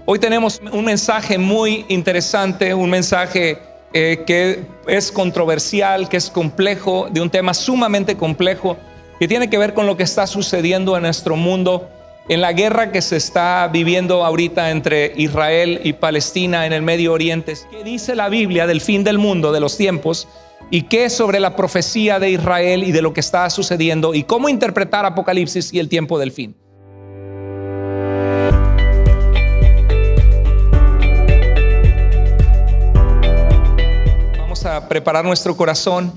Hoy tenemos un mensaje muy interesante, un mensaje que es controversial, que es complejo, de un tema sumamente complejo, que tiene que ver con lo que está sucediendo en nuestro mundo, en la guerra que se está viviendo ahorita entre Israel y Palestina en el Medio Oriente. ¿Qué dice la Biblia del fin del mundo, de los tiempos? ¿Y qué sobre la profecía de Israel y de lo que está sucediendo? ¿Y cómo interpretar Apocalipsis y el tiempo del fin? Vamos a preparar nuestro corazón.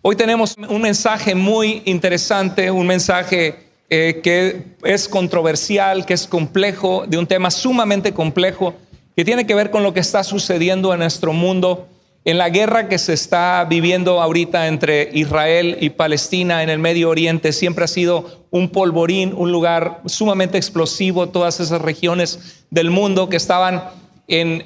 Hoy tenemos un mensaje muy interesante, un mensaje que es controversial, que es complejo, de un tema sumamente complejo, que tiene que ver con lo que está sucediendo en nuestro mundo, en la guerra que se está viviendo ahorita entre Israel y Palestina en el Medio Oriente. Siempre ha sido un polvorín, un lugar sumamente explosivo, todas esas regiones del mundo que estaban en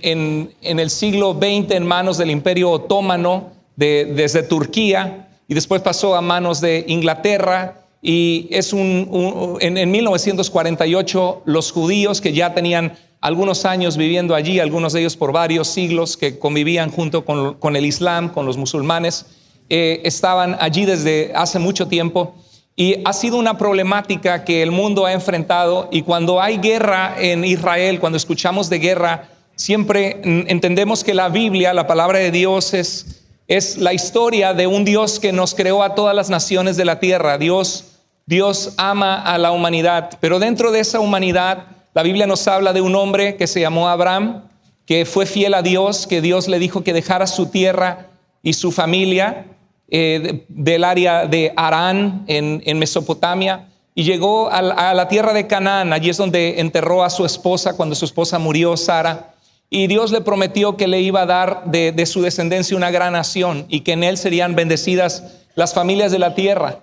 el siglo XX en manos del Imperio Otomano desde Turquía, y después pasó a manos de Inglaterra. Y es en 1948 los judíos, que ya tenían algunos años viviendo allí, algunos de ellos por varios siglos, que convivían junto con el Islam, con los musulmanes, estaban allí desde hace mucho tiempo. Y ha sido una problemática que el mundo ha enfrentado. Y cuando hay guerra en Israel, cuando escuchamos de guerra, siempre entendemos que la Biblia, la palabra de Dios, es la historia de un Dios que nos creó a todas las naciones de la tierra. Dios ama a la humanidad, pero dentro de esa humanidad, la Biblia nos habla de un hombre que se llamó Abraham, que fue fiel a Dios, que Dios le dijo que dejara su tierra y su familia del área de Harán en Mesopotamia, y llegó a la tierra de Canaán. Allí es donde enterró a su esposa cuando su esposa murió, Sara. Y Dios le prometió que le iba a dar de su descendencia una gran nación, y que en él serían bendecidas las familias de la tierra.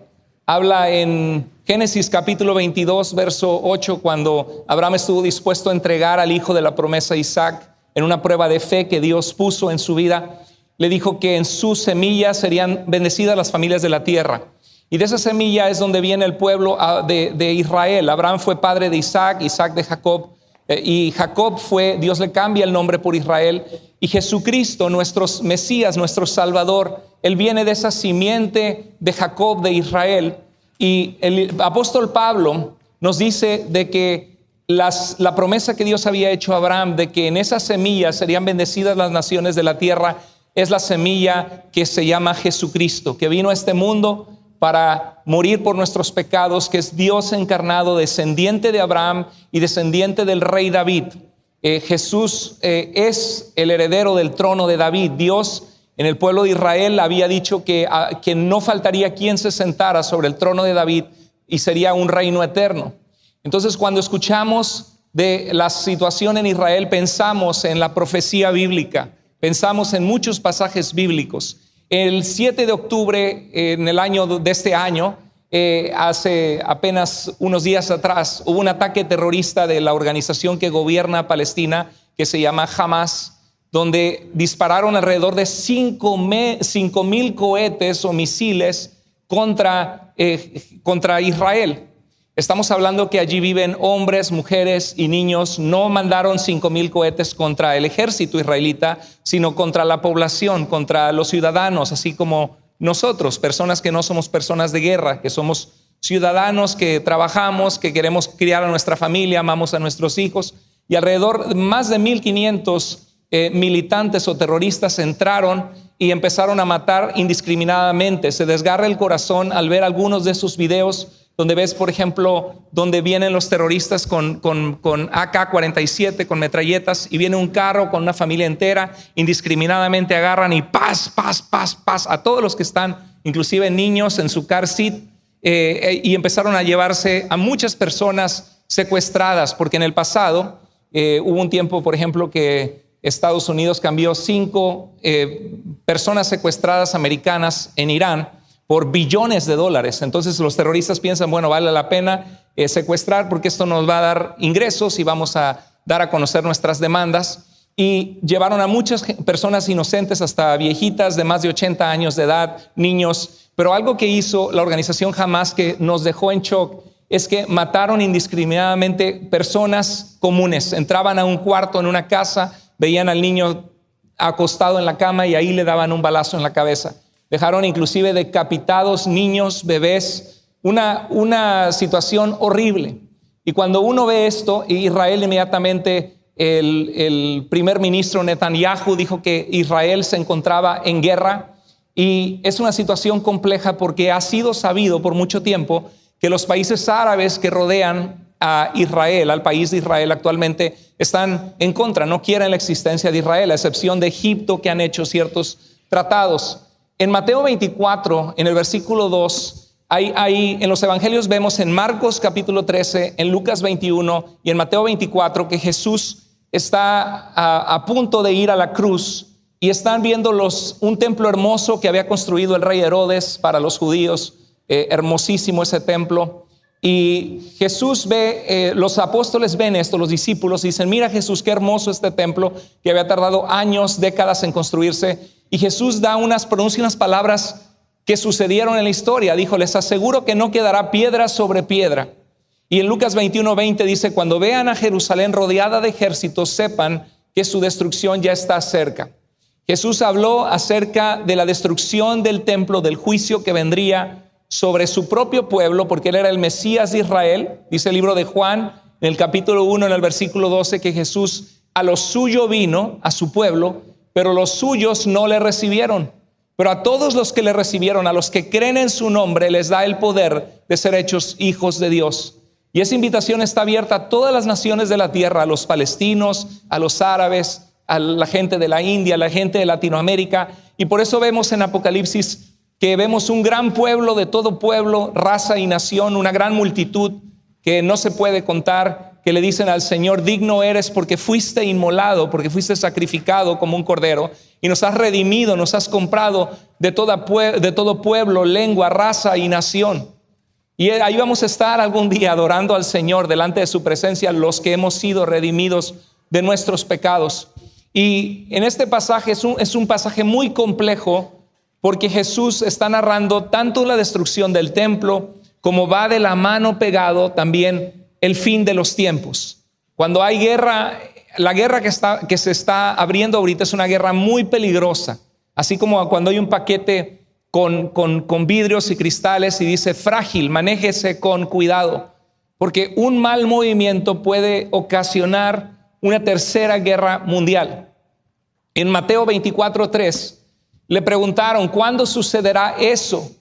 Habla en Génesis capítulo 22, verso 8, cuando Abraham estuvo dispuesto a entregar al hijo de la promesa, Isaac, en una prueba de fe que Dios puso en su vida. Le dijo que en su semilla serían bendecidas las familias de la tierra. Y de esa semilla es donde viene el pueblo de Israel. Abraham fue padre de Isaac, Isaac de Jacob. Y Jacob Dios le cambia el nombre por Israel, y Jesucristo, nuestro Mesías, nuestro Salvador, Él viene de esa simiente de Jacob, de Israel. Y el apóstol Pablo nos dice de que la promesa que Dios había hecho a Abraham, de que en esa semilla serían bendecidas las naciones de la tierra, es la semilla que se llama Jesucristo, que vino a este mundo para morir por nuestros pecados, que es Dios encarnado, descendiente de Abraham y descendiente del rey David. Jesús es el heredero del trono de David. Dios en el pueblo de Israel había dicho que no faltaría quien se sentara sobre el trono de David, y sería un reino eterno. Entonces, cuando escuchamos de la situación en Israel, pensamos en la profecía bíblica, pensamos en muchos pasajes bíblicos. El 7 de octubre en el año de este año, hace apenas unos días atrás, hubo un ataque terrorista de la organización que gobierna Palestina, que se llama Hamas, donde dispararon alrededor de 5,000 cohetes o misiles contra Israel. Estamos hablando que allí viven hombres, mujeres y niños. No mandaron 5,000 cohetes contra el ejército israelita, sino contra la población, contra los ciudadanos, así como nosotros, personas que no somos personas de guerra, que somos ciudadanos, que trabajamos, que queremos criar a nuestra familia, amamos a nuestros hijos. Y alrededor de más de 1,500 militantes o terroristas entraron y empezaron a matar indiscriminadamente. Se desgarra el corazón al ver algunos de sus videos, donde ves, por ejemplo, donde vienen los terroristas con AK-47, con metralletas, y viene un carro con una familia entera, indiscriminadamente agarran y paz a todos los que están, inclusive niños en su car seat, y empezaron a llevarse a muchas personas secuestradas, porque en el pasado hubo un tiempo, por ejemplo, que Estados Unidos cambió 5 personas secuestradas americanas en Irán por billones de dólares. Entonces los terroristas piensan, bueno, vale la pena secuestrar, porque esto nos va a dar ingresos y vamos a dar a conocer nuestras demandas. Y llevaron a muchas personas inocentes, hasta viejitas de más de 80 años de edad, niños. Pero algo que hizo la organización Hamas, que nos dejó en shock, es que mataron indiscriminadamente personas comunes. Entraban a un cuarto en una casa, veían al niño acostado en la cama y ahí le daban un balazo en la cabeza. Dejaron inclusive decapitados niños, bebés, una situación horrible. Y cuando uno ve esto, Israel inmediatamente, el primer ministro Netanyahu dijo que Israel se encontraba en guerra, y es una situación compleja porque ha sido sabido por mucho tiempo que los países árabes que rodean a Israel, al país de Israel actualmente, están en contra, no quieren la existencia de Israel, a excepción de Egipto, que han hecho ciertos tratados. En Mateo 24, en el versículo 2, en los evangelios vemos en Marcos capítulo 13, en Lucas 21 y en Mateo 24 que Jesús está a punto de ir a la cruz, y están viendo un templo hermoso que había construido el rey Herodes para los judíos, hermosísimo ese templo. Y Jesús ve, los apóstoles ven esto, los discípulos, y dicen: mira, Jesús, qué hermoso este templo que había tardado años, décadas en construirse. Y Jesús pronuncia unas palabras que sucedieron en la historia. Dijo: les aseguro que no quedará piedra sobre piedra. Y en Lucas 21:20 dice: cuando vean a Jerusalén rodeada de ejércitos, sepan que su destrucción ya está cerca. Jesús habló acerca de la destrucción del templo, del juicio que vendría sobre su propio pueblo, porque él era el Mesías de Israel. Dice el libro de Juan, en el capítulo 1, en el versículo 12, que Jesús a lo suyo vino, a su pueblo, pero los suyos no le recibieron. Pero a todos los que le recibieron, a los que creen en su nombre, les da el poder de ser hechos hijos de Dios. Y esa invitación está abierta a todas las naciones de la tierra, a los palestinos, a los árabes, a la gente de la India, a la gente de Latinoamérica. Y por eso vemos en Apocalipsis que vemos un gran pueblo, de todo pueblo, raza y nación, una gran multitud que no se puede contar, que le dicen al Señor: digno eres porque fuiste inmolado, porque fuiste sacrificado como un cordero, y nos has redimido, nos has comprado de todo pueblo, lengua, raza y nación. Y ahí vamos a estar algún día adorando al Señor delante de su presencia, los que hemos sido redimidos de nuestros pecados. Y en este pasaje es un pasaje muy complejo, porque Jesús está narrando tanto la destrucción del templo, como va de la mano pegado también el fin de los tiempos. Cuando hay guerra, la guerra que se está abriendo ahorita es una guerra muy peligrosa. Así como cuando hay un paquete con vidrios y cristales y dice frágil, manéjese con cuidado, porque un mal movimiento puede ocasionar una tercera guerra mundial. En Mateo 24:3 le preguntaron: ¿cuándo sucederá eso?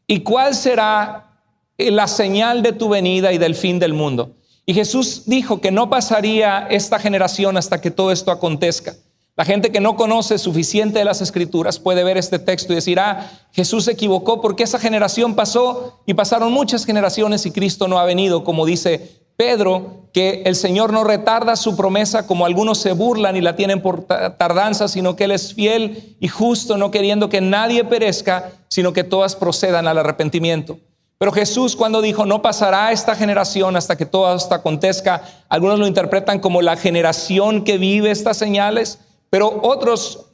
¿Y cuál será la señal de tu venida y del fin del mundo? Y Jesús dijo que no pasaría esta generación hasta que todo esto acontezca. La gente que no conoce suficiente de las Escrituras puede ver este texto y decir: Jesús se equivocó, porque esa generación pasó y pasaron muchas generaciones y Cristo no ha venido. Como dice Pedro, que el Señor no retarda su promesa, como algunos se burlan y la tienen por tardanza, sino que Él es fiel y justo, no queriendo que nadie perezca, sino que todas procedan al arrepentimiento. Pero Jesús, cuando dijo no pasará esta generación hasta que todo esto acontezca, algunos lo interpretan como la generación que vive estas señales, pero otros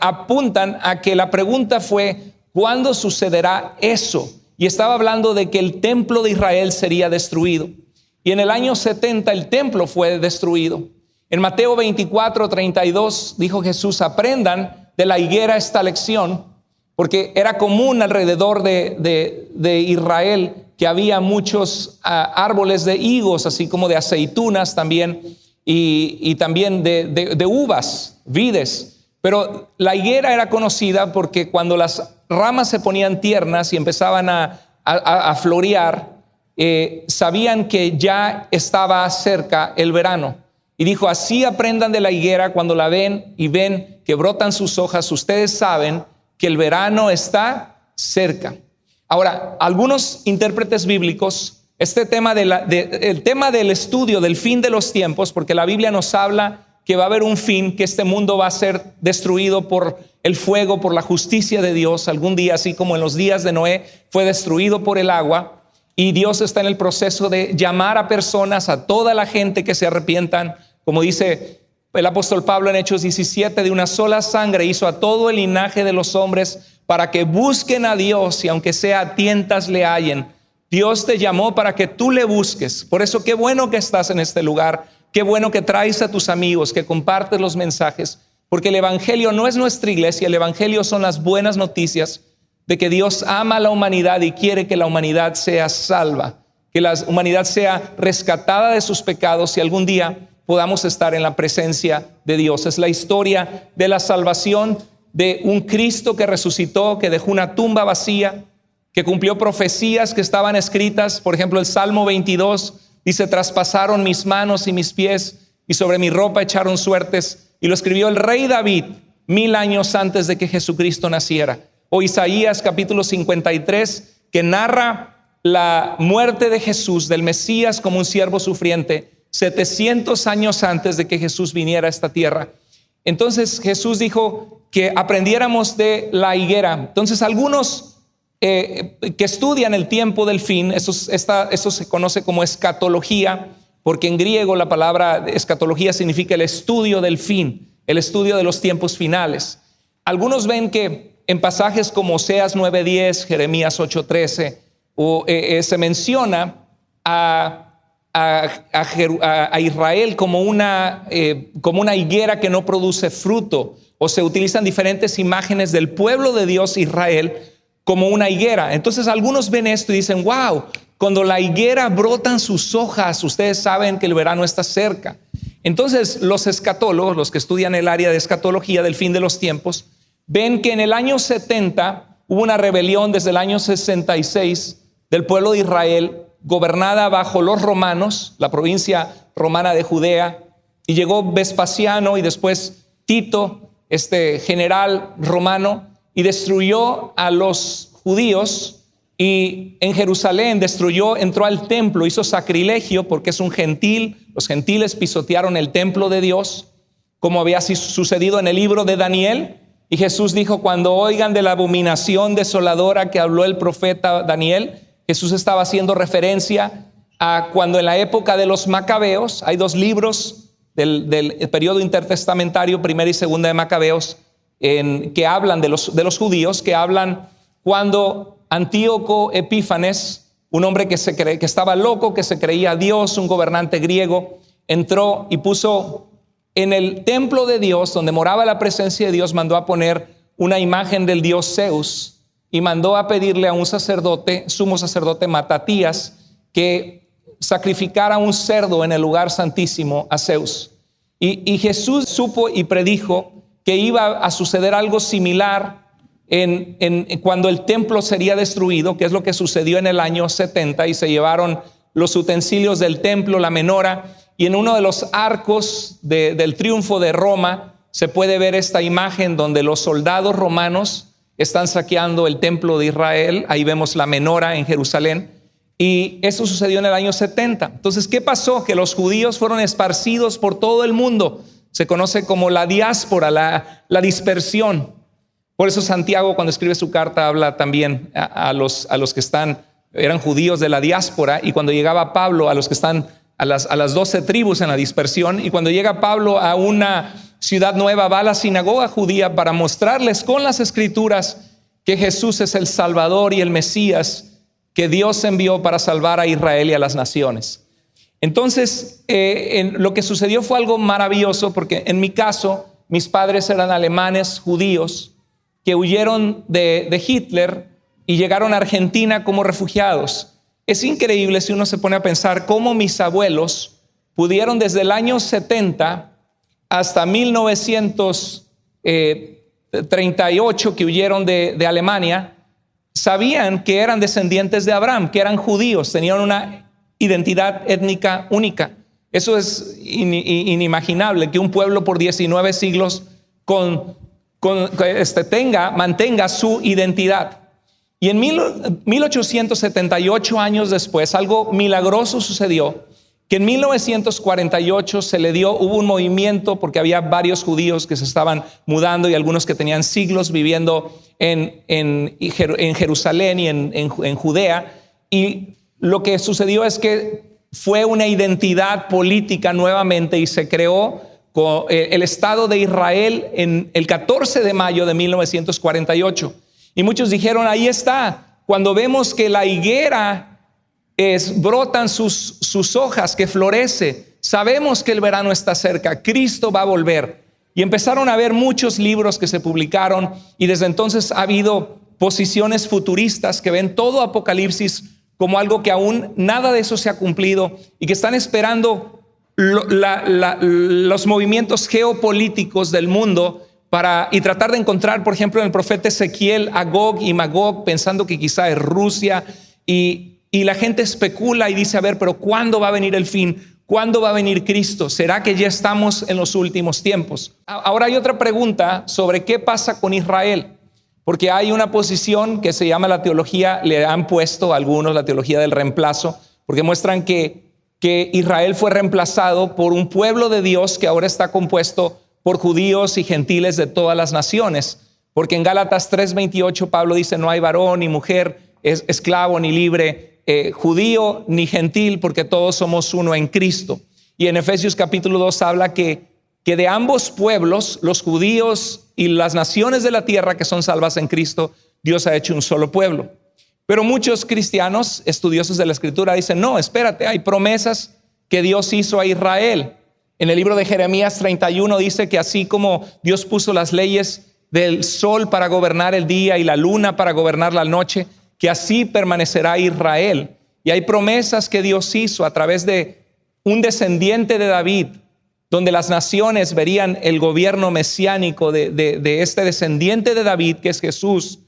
apuntan a que la pregunta fue ¿cuándo sucederá eso? Y estaba hablando de que el templo de Israel sería destruido. Y en el año 70 el templo fue destruido. En Mateo 24:32 dijo Jesús: aprendan de la higuera esta lección, porque era común alrededor de Israel que había muchos árboles de higos, así como de aceitunas también, y también de uvas, vides. Pero la higuera era conocida porque cuando las ramas se ponían tiernas y empezaban a florear, sabían que ya estaba cerca el verano. Y dijo: así aprendan de la higuera, cuando la ven y ven que brotan sus hojas, ustedes saben que el verano está cerca. Ahora, algunos intérpretes bíblicos, el tema del estudio del fin de los tiempos, porque la Biblia nos habla que va a haber un fin, que este mundo va a ser destruido por el fuego, por la justicia de Dios algún día, así como en los días de Noé fue destruido por el agua. Y Dios está en el proceso de llamar a personas, a toda la gente que se arrepientan. Como dice el apóstol Pablo en Hechos 17, de una sola sangre hizo a todo el linaje de los hombres para que busquen a Dios y aunque sea a tientas le hallen. Dios te llamó para que tú le busques. Por eso qué bueno que estás en este lugar, qué bueno que traes a tus amigos, que compartes los mensajes, porque el evangelio no es nuestra iglesia, el evangelio son las buenas noticias de que Dios ama a la humanidad y quiere que la humanidad sea salva, que la humanidad sea rescatada de sus pecados y algún día podamos estar en la presencia de Dios. Es la historia de la salvación de un Cristo que resucitó, que dejó una tumba vacía, que cumplió profecías que estaban escritas. Por ejemplo, el Salmo 22 dice: traspasaron mis manos y mis pies, y sobre mi ropa echaron suertes. Y lo escribió el rey David 1000 años antes de que Jesucristo naciera. O Isaías capítulo 53, que narra la muerte de Jesús, del Mesías como un siervo sufriente, 700 años antes de que Jesús viniera a esta tierra. Entonces Jesús dijo que aprendiéramos de la higuera. Entonces algunos que estudian el tiempo del fin, eso se conoce como escatología, porque en griego la palabra escatología significa el estudio del fin, el estudio de los tiempos finales. Algunos ven que en pasajes como Oseas 9:10, Jeremías 8:13, se menciona a Israel como una higuera que no produce fruto, o se utilizan diferentes imágenes del pueblo de Dios Israel como una higuera. Entonces algunos ven esto y dicen: wow, cuando la higuera brotan sus hojas, ustedes saben que el verano está cerca. Entonces los escatólogos, los que estudian el área de escatología del fin de los tiempos, ven que en el año 70 hubo una rebelión desde el año 66 del pueblo de Israel, gobernada bajo los romanos, la provincia romana de Judea, y llegó Vespasiano y después Tito, este general romano, y destruyó a los judíos, y en Jerusalén entró al templo, hizo sacrilegio porque es un gentil. Los gentiles pisotearon el templo de Dios, como había sucedido en el libro de Daniel. Y Jesús dijo: cuando oigan de la abominación desoladora que habló el profeta Daniel, Jesús estaba haciendo referencia a cuando en la época de los Macabeos, hay 2 libros del periodo intertestamentario, primera y segunda de Macabeos, que hablan de los judíos, que hablan cuando Antíoco Epífanes, un hombre que estaba loco, que se creía Dios, un gobernante griego, entró y puso en el templo de Dios, donde moraba la presencia de Dios, mandó a poner una imagen del dios Zeus y mandó a pedirle a un sacerdote, sumo sacerdote Matatías, que sacrificara un cerdo en el lugar santísimo a Zeus. Y Jesús supo y predijo que iba a suceder algo similar cuando el templo sería destruido, que es lo que sucedió en el año 70, y se llevaron los utensilios del templo, la menora, y en uno de los arcos del triunfo de Roma se puede ver esta imagen donde los soldados romanos están saqueando el templo de Israel. Ahí vemos la menora en Jerusalén, y eso sucedió en el año 70. Entonces, ¿qué pasó? Que los judíos fueron esparcidos por todo el mundo. Se conoce como la diáspora, la dispersión. Por eso Santiago, cuando escribe su carta, habla también a los que eran judíos de la diáspora, y cuando llegaba Pablo a los que están a las 12 tribus en la dispersión, y cuando llega Pablo a una ciudad nueva, va a la sinagoga judía para mostrarles con las escrituras que Jesús es el Salvador y el Mesías que Dios envió para salvar a Israel y a las naciones. Entonces, lo que sucedió fue algo maravilloso, porque en mi caso, mis padres eran alemanes judíos que huyeron de Hitler y llegaron a Argentina como refugiados. Es increíble si uno se pone a pensar cómo mis abuelos pudieron desde el año 70 hasta 1938, que huyeron de Alemania, sabían que eran descendientes de Abraham, que eran judíos, tenían una identidad étnica única. Eso es inimaginable, que un pueblo por 19 siglos mantenga su identidad. Y en 1878 después, algo milagroso sucedió, que en 1948 hubo un movimiento, porque había varios judíos que se estaban mudando y algunos que tenían siglos viviendo en Jerusalén y en Judea, y lo que sucedió es que fue una identidad política nuevamente, y se creó el Estado de Israel en el 14 de mayo de 1948. Y muchos dijeron: ahí está, cuando vemos que la higuera brotan sus hojas, que florece. Sabemos que el verano está cerca, Cristo va a volver. Y empezaron a haber muchos libros que se publicaron, y desde entonces ha habido posiciones futuristas que ven todo Apocalipsis como algo que aún nada de eso se ha cumplido y que están esperando los movimientos geopolíticos del mundo y tratar de encontrar, por ejemplo, en el profeta Ezequiel, a Gog y Magog, pensando que quizá es Rusia, y la gente especula y dice, a ver, pero ¿cuándo va a venir el fin? ¿Cuándo va a venir Cristo? ¿Será que ya estamos en los últimos tiempos? Ahora hay otra pregunta sobre qué pasa con Israel, porque hay una posición que se llama la teología, le han puesto algunos la teología del reemplazo, porque muestran que Israel fue reemplazado por un pueblo de Dios que ahora está compuesto por judíos y gentiles de todas las naciones, porque en Gálatas 3:28 Pablo dice, no hay varón ni mujer, esclavo ni libre, judío ni gentil, porque todos somos uno en Cristo. Y en Efesios capítulo 2 habla que de ambos pueblos, los judíos y las naciones de la tierra que son salvas en Cristo, Dios ha hecho un solo pueblo. Pero muchos cristianos, estudiosos de la Escritura, dicen, no, espérate, hay promesas que Dios hizo a Israel. En el libro de Jeremías 31 dice que así como Dios puso las leyes del sol para gobernar el día y la luna para gobernar la noche, que así permanecerá Israel. Y hay promesas que Dios hizo a través de un descendiente de David, donde las naciones verían el gobierno mesiánico de este descendiente de David, que es Jesús,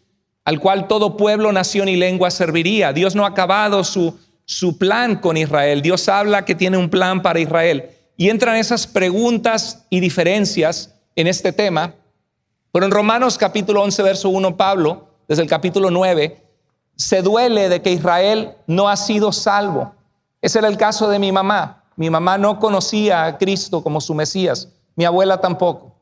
al cual todo pueblo, nación y lengua serviría. Dios no ha acabado su plan con Israel. Dios habla que tiene un plan para Israel. Y entran esas preguntas y diferencias en este tema. Pero en Romanos capítulo 11, verso 1, Pablo, desde el capítulo 9, se duele de que Israel no ha sido salvo. Ese era el caso de mi mamá. Mi mamá no conocía a Cristo como su Mesías. Mi abuela tampoco.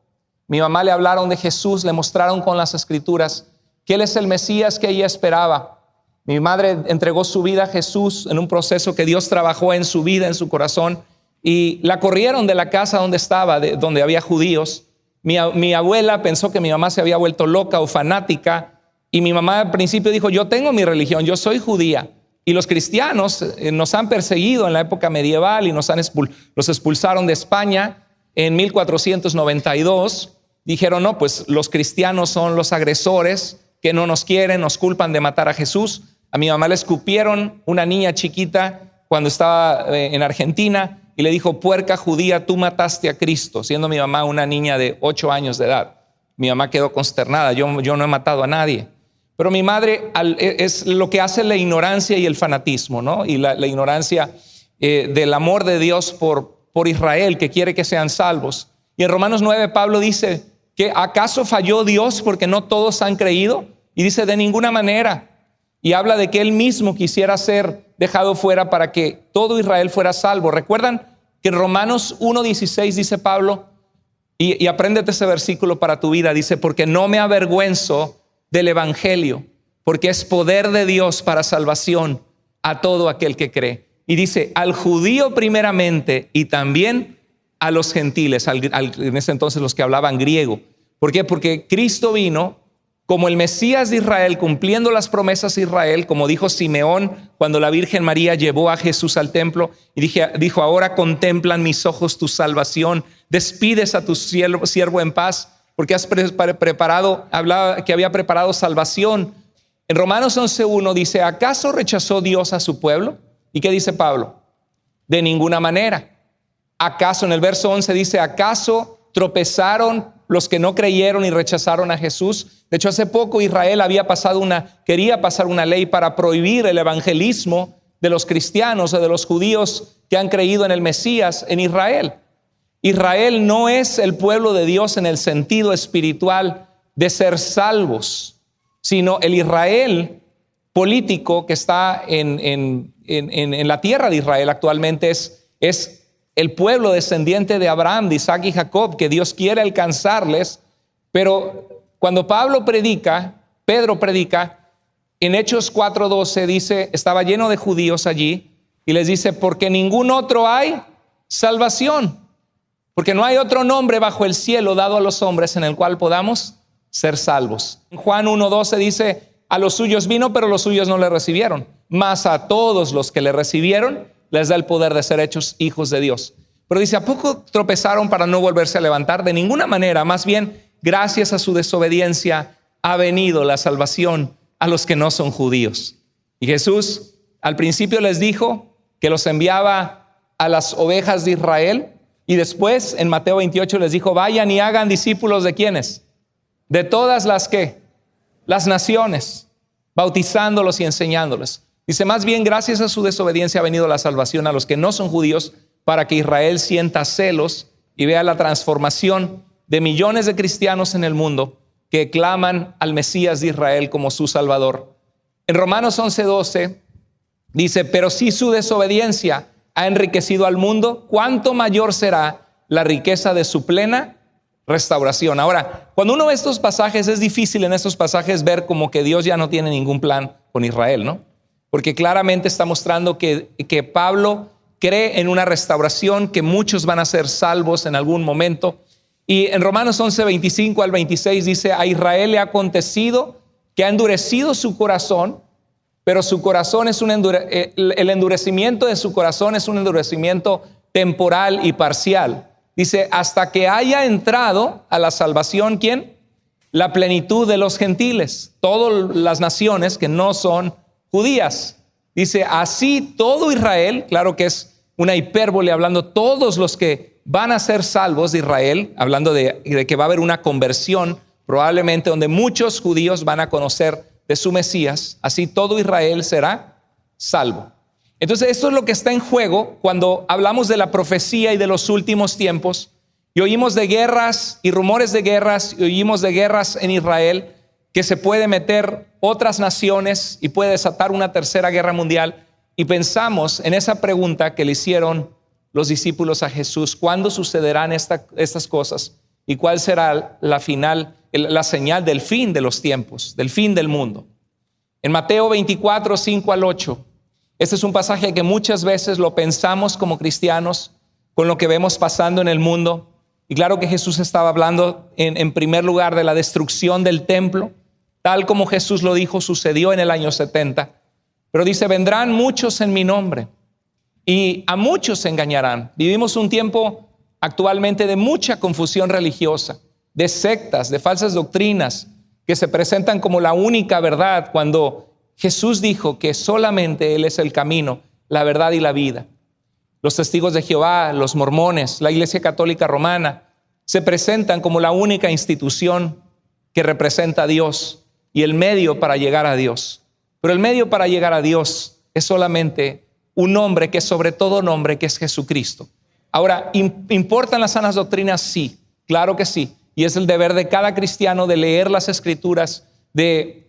Mi mamá le hablaron de Jesús, le mostraron con las Escrituras que Él es el Mesías que ella esperaba. Mi madre entregó su vida a Jesús en un proceso que Dios trabajó en su vida, en su corazón, y la corrieron de la casa donde estaba, donde había judíos. Mi abuela pensó que mi mamá se había vuelto loca o fanática, y mi mamá al principio dijo, yo tengo mi religión, yo soy judía. Y los cristianos nos han perseguido en la época medieval y los expulsaron de España en 1492. Dijeron, no, pues los cristianos son los agresores que no nos quieren, nos culpan de matar a Jesús. A mi mamá le escupieron una niña chiquita cuando estaba en Argentina y le dijo, puerca judía, tú mataste a Cristo, siendo mi mamá una niña de 8 años de edad. Mi mamá quedó consternada, yo no he matado a nadie. Pero mi madre es lo que hace la ignorancia y el fanatismo, ¿no? Y la ignorancia del amor de Dios por Israel, que quiere que sean salvos. Y en Romanos 9 Pablo dice que ¿acaso falló Dios porque no todos han creído? Y dice de ninguna manera. Y habla de que Él mismo quisiera ser dejado fuera para que todo Israel fuera salvo. ¿Recuerdan que en Romanos 1:16 dice Pablo? Y apréndete ese versículo para tu vida. Dice, porque no me avergüenzo del evangelio, porque es poder de Dios para salvación a todo aquel que cree. Y dice, al judío primeramente y también a los gentiles, en ese entonces los que hablaban griego. ¿Por qué? Porque Cristo vino como el Mesías de Israel, cumpliendo las promesas de Israel, como dijo Simeón cuando la Virgen María llevó a Jesús al templo y dijo, ahora contemplan mis ojos tu salvación, despides a tu siervo en paz, porque has preparado, hablaba que había preparado salvación. En Romanos 11:1 dice, ¿acaso rechazó Dios a su pueblo? ¿Y qué dice Pablo? De ninguna manera. ¿Acaso en el verso 11 dice, acaso tropezaron los que no creyeron y rechazaron a Jesús? De hecho, hace poco Israel quería pasar una ley para prohibir el evangelismo de los cristianos o de los judíos que han creído en el Mesías en Israel. Israel no es el pueblo de Dios en el sentido espiritual de ser salvos, sino el Israel político que está en la tierra de Israel actualmente es el pueblo descendiente de Abraham, de Isaac y Jacob, que Dios quiere alcanzarles. Pero cuando Pedro predica, en Hechos 4:12 dice, estaba lleno de judíos allí, y les dice, porque ningún otro hay salvación. Porque no hay otro nombre bajo el cielo dado a los hombres en el cual podamos ser salvos. En Juan 1:12 dice, A los suyos vino, pero los suyos no le recibieron. Mas a todos los que le recibieron, les da el poder de ser hechos hijos de Dios. Pero dice, ¿a poco tropezaron para no volverse a levantar? De ninguna manera, más bien, gracias a su desobediencia, ha venido la salvación a los que no son judíos. Y Jesús al principio les dijo que los enviaba a las ovejas de Israel, y después en Mateo 28 les dijo, vayan y hagan discípulos de ¿quiénes? De todas las ¿qué? Las naciones, bautizándolos y enseñándoles. Dice, más bien gracias a su desobediencia ha venido la salvación a los que no son judíos, para que Israel sienta celos y vea la transformación de millones de cristianos en el mundo que claman al Mesías de Israel como su Salvador. En Romanos 11:12 dice, pero si su desobediencia ha enriquecido al mundo, ¿cuánto mayor será la riqueza de su plena restauración? Ahora, cuando uno ve estos pasajes, es difícil en estos pasajes ver como que Dios ya no tiene ningún plan con Israel, ¿no? Porque claramente está mostrando que Pablo cree en una restauración, que muchos van a ser salvos en algún momento. Y en Romanos 11:25 al 26 dice, a Israel le ha acontecido que ha endurecido su corazón, pero su corazón es el endurecimiento de su corazón es un endurecimiento temporal y parcial. Dice, hasta que haya entrado a la salvación, ¿quién? La plenitud de los gentiles, todas las naciones que no son judías. Dice, así todo Israel, claro que es una hipérbole hablando, todos los que van a ser salvos de Israel, hablando de que va a haber una conversión, probablemente donde muchos judíos van a conocer de su Mesías, así todo Israel será salvo. Entonces esto es lo que está en juego cuando hablamos de la profecía y de los últimos tiempos, y oímos de guerras y rumores de guerras, y oímos de guerras en Israel, que se puede meter otras naciones y puede desatar una tercera guerra mundial. Y pensamos en esa pregunta que le hicieron los discípulos a Jesús: ¿cuándo sucederán estas cosas? ¿Y cuál será la señal del fin de los tiempos, del fin del mundo? En Mateo 24, 5 al 8, este es un pasaje que muchas veces lo pensamos como cristianos con lo que vemos pasando en el mundo. Y claro que Jesús estaba hablando en primer lugar de la destrucción del templo, tal como Jesús lo dijo, sucedió en el año 70. Pero dice, vendrán muchos en mi nombre y a muchos se engañarán. Vivimos un tiempo actualmente de mucha confusión religiosa, de sectas, de falsas doctrinas que se presentan como la única verdad, cuando Jesús dijo que solamente Él es el camino, la verdad y la vida. Los testigos de Jehová, los mormones, la Iglesia Católica Romana se presentan como la única institución que representa a Dios y el medio para llegar a Dios. Pero el medio para llegar a Dios es solamente un nombre que es sobre todo nombre, que es Jesucristo. Ahora, ¿importan las sanas doctrinas? Sí, claro que sí. Y es el deber de cada cristiano de leer las Escrituras, de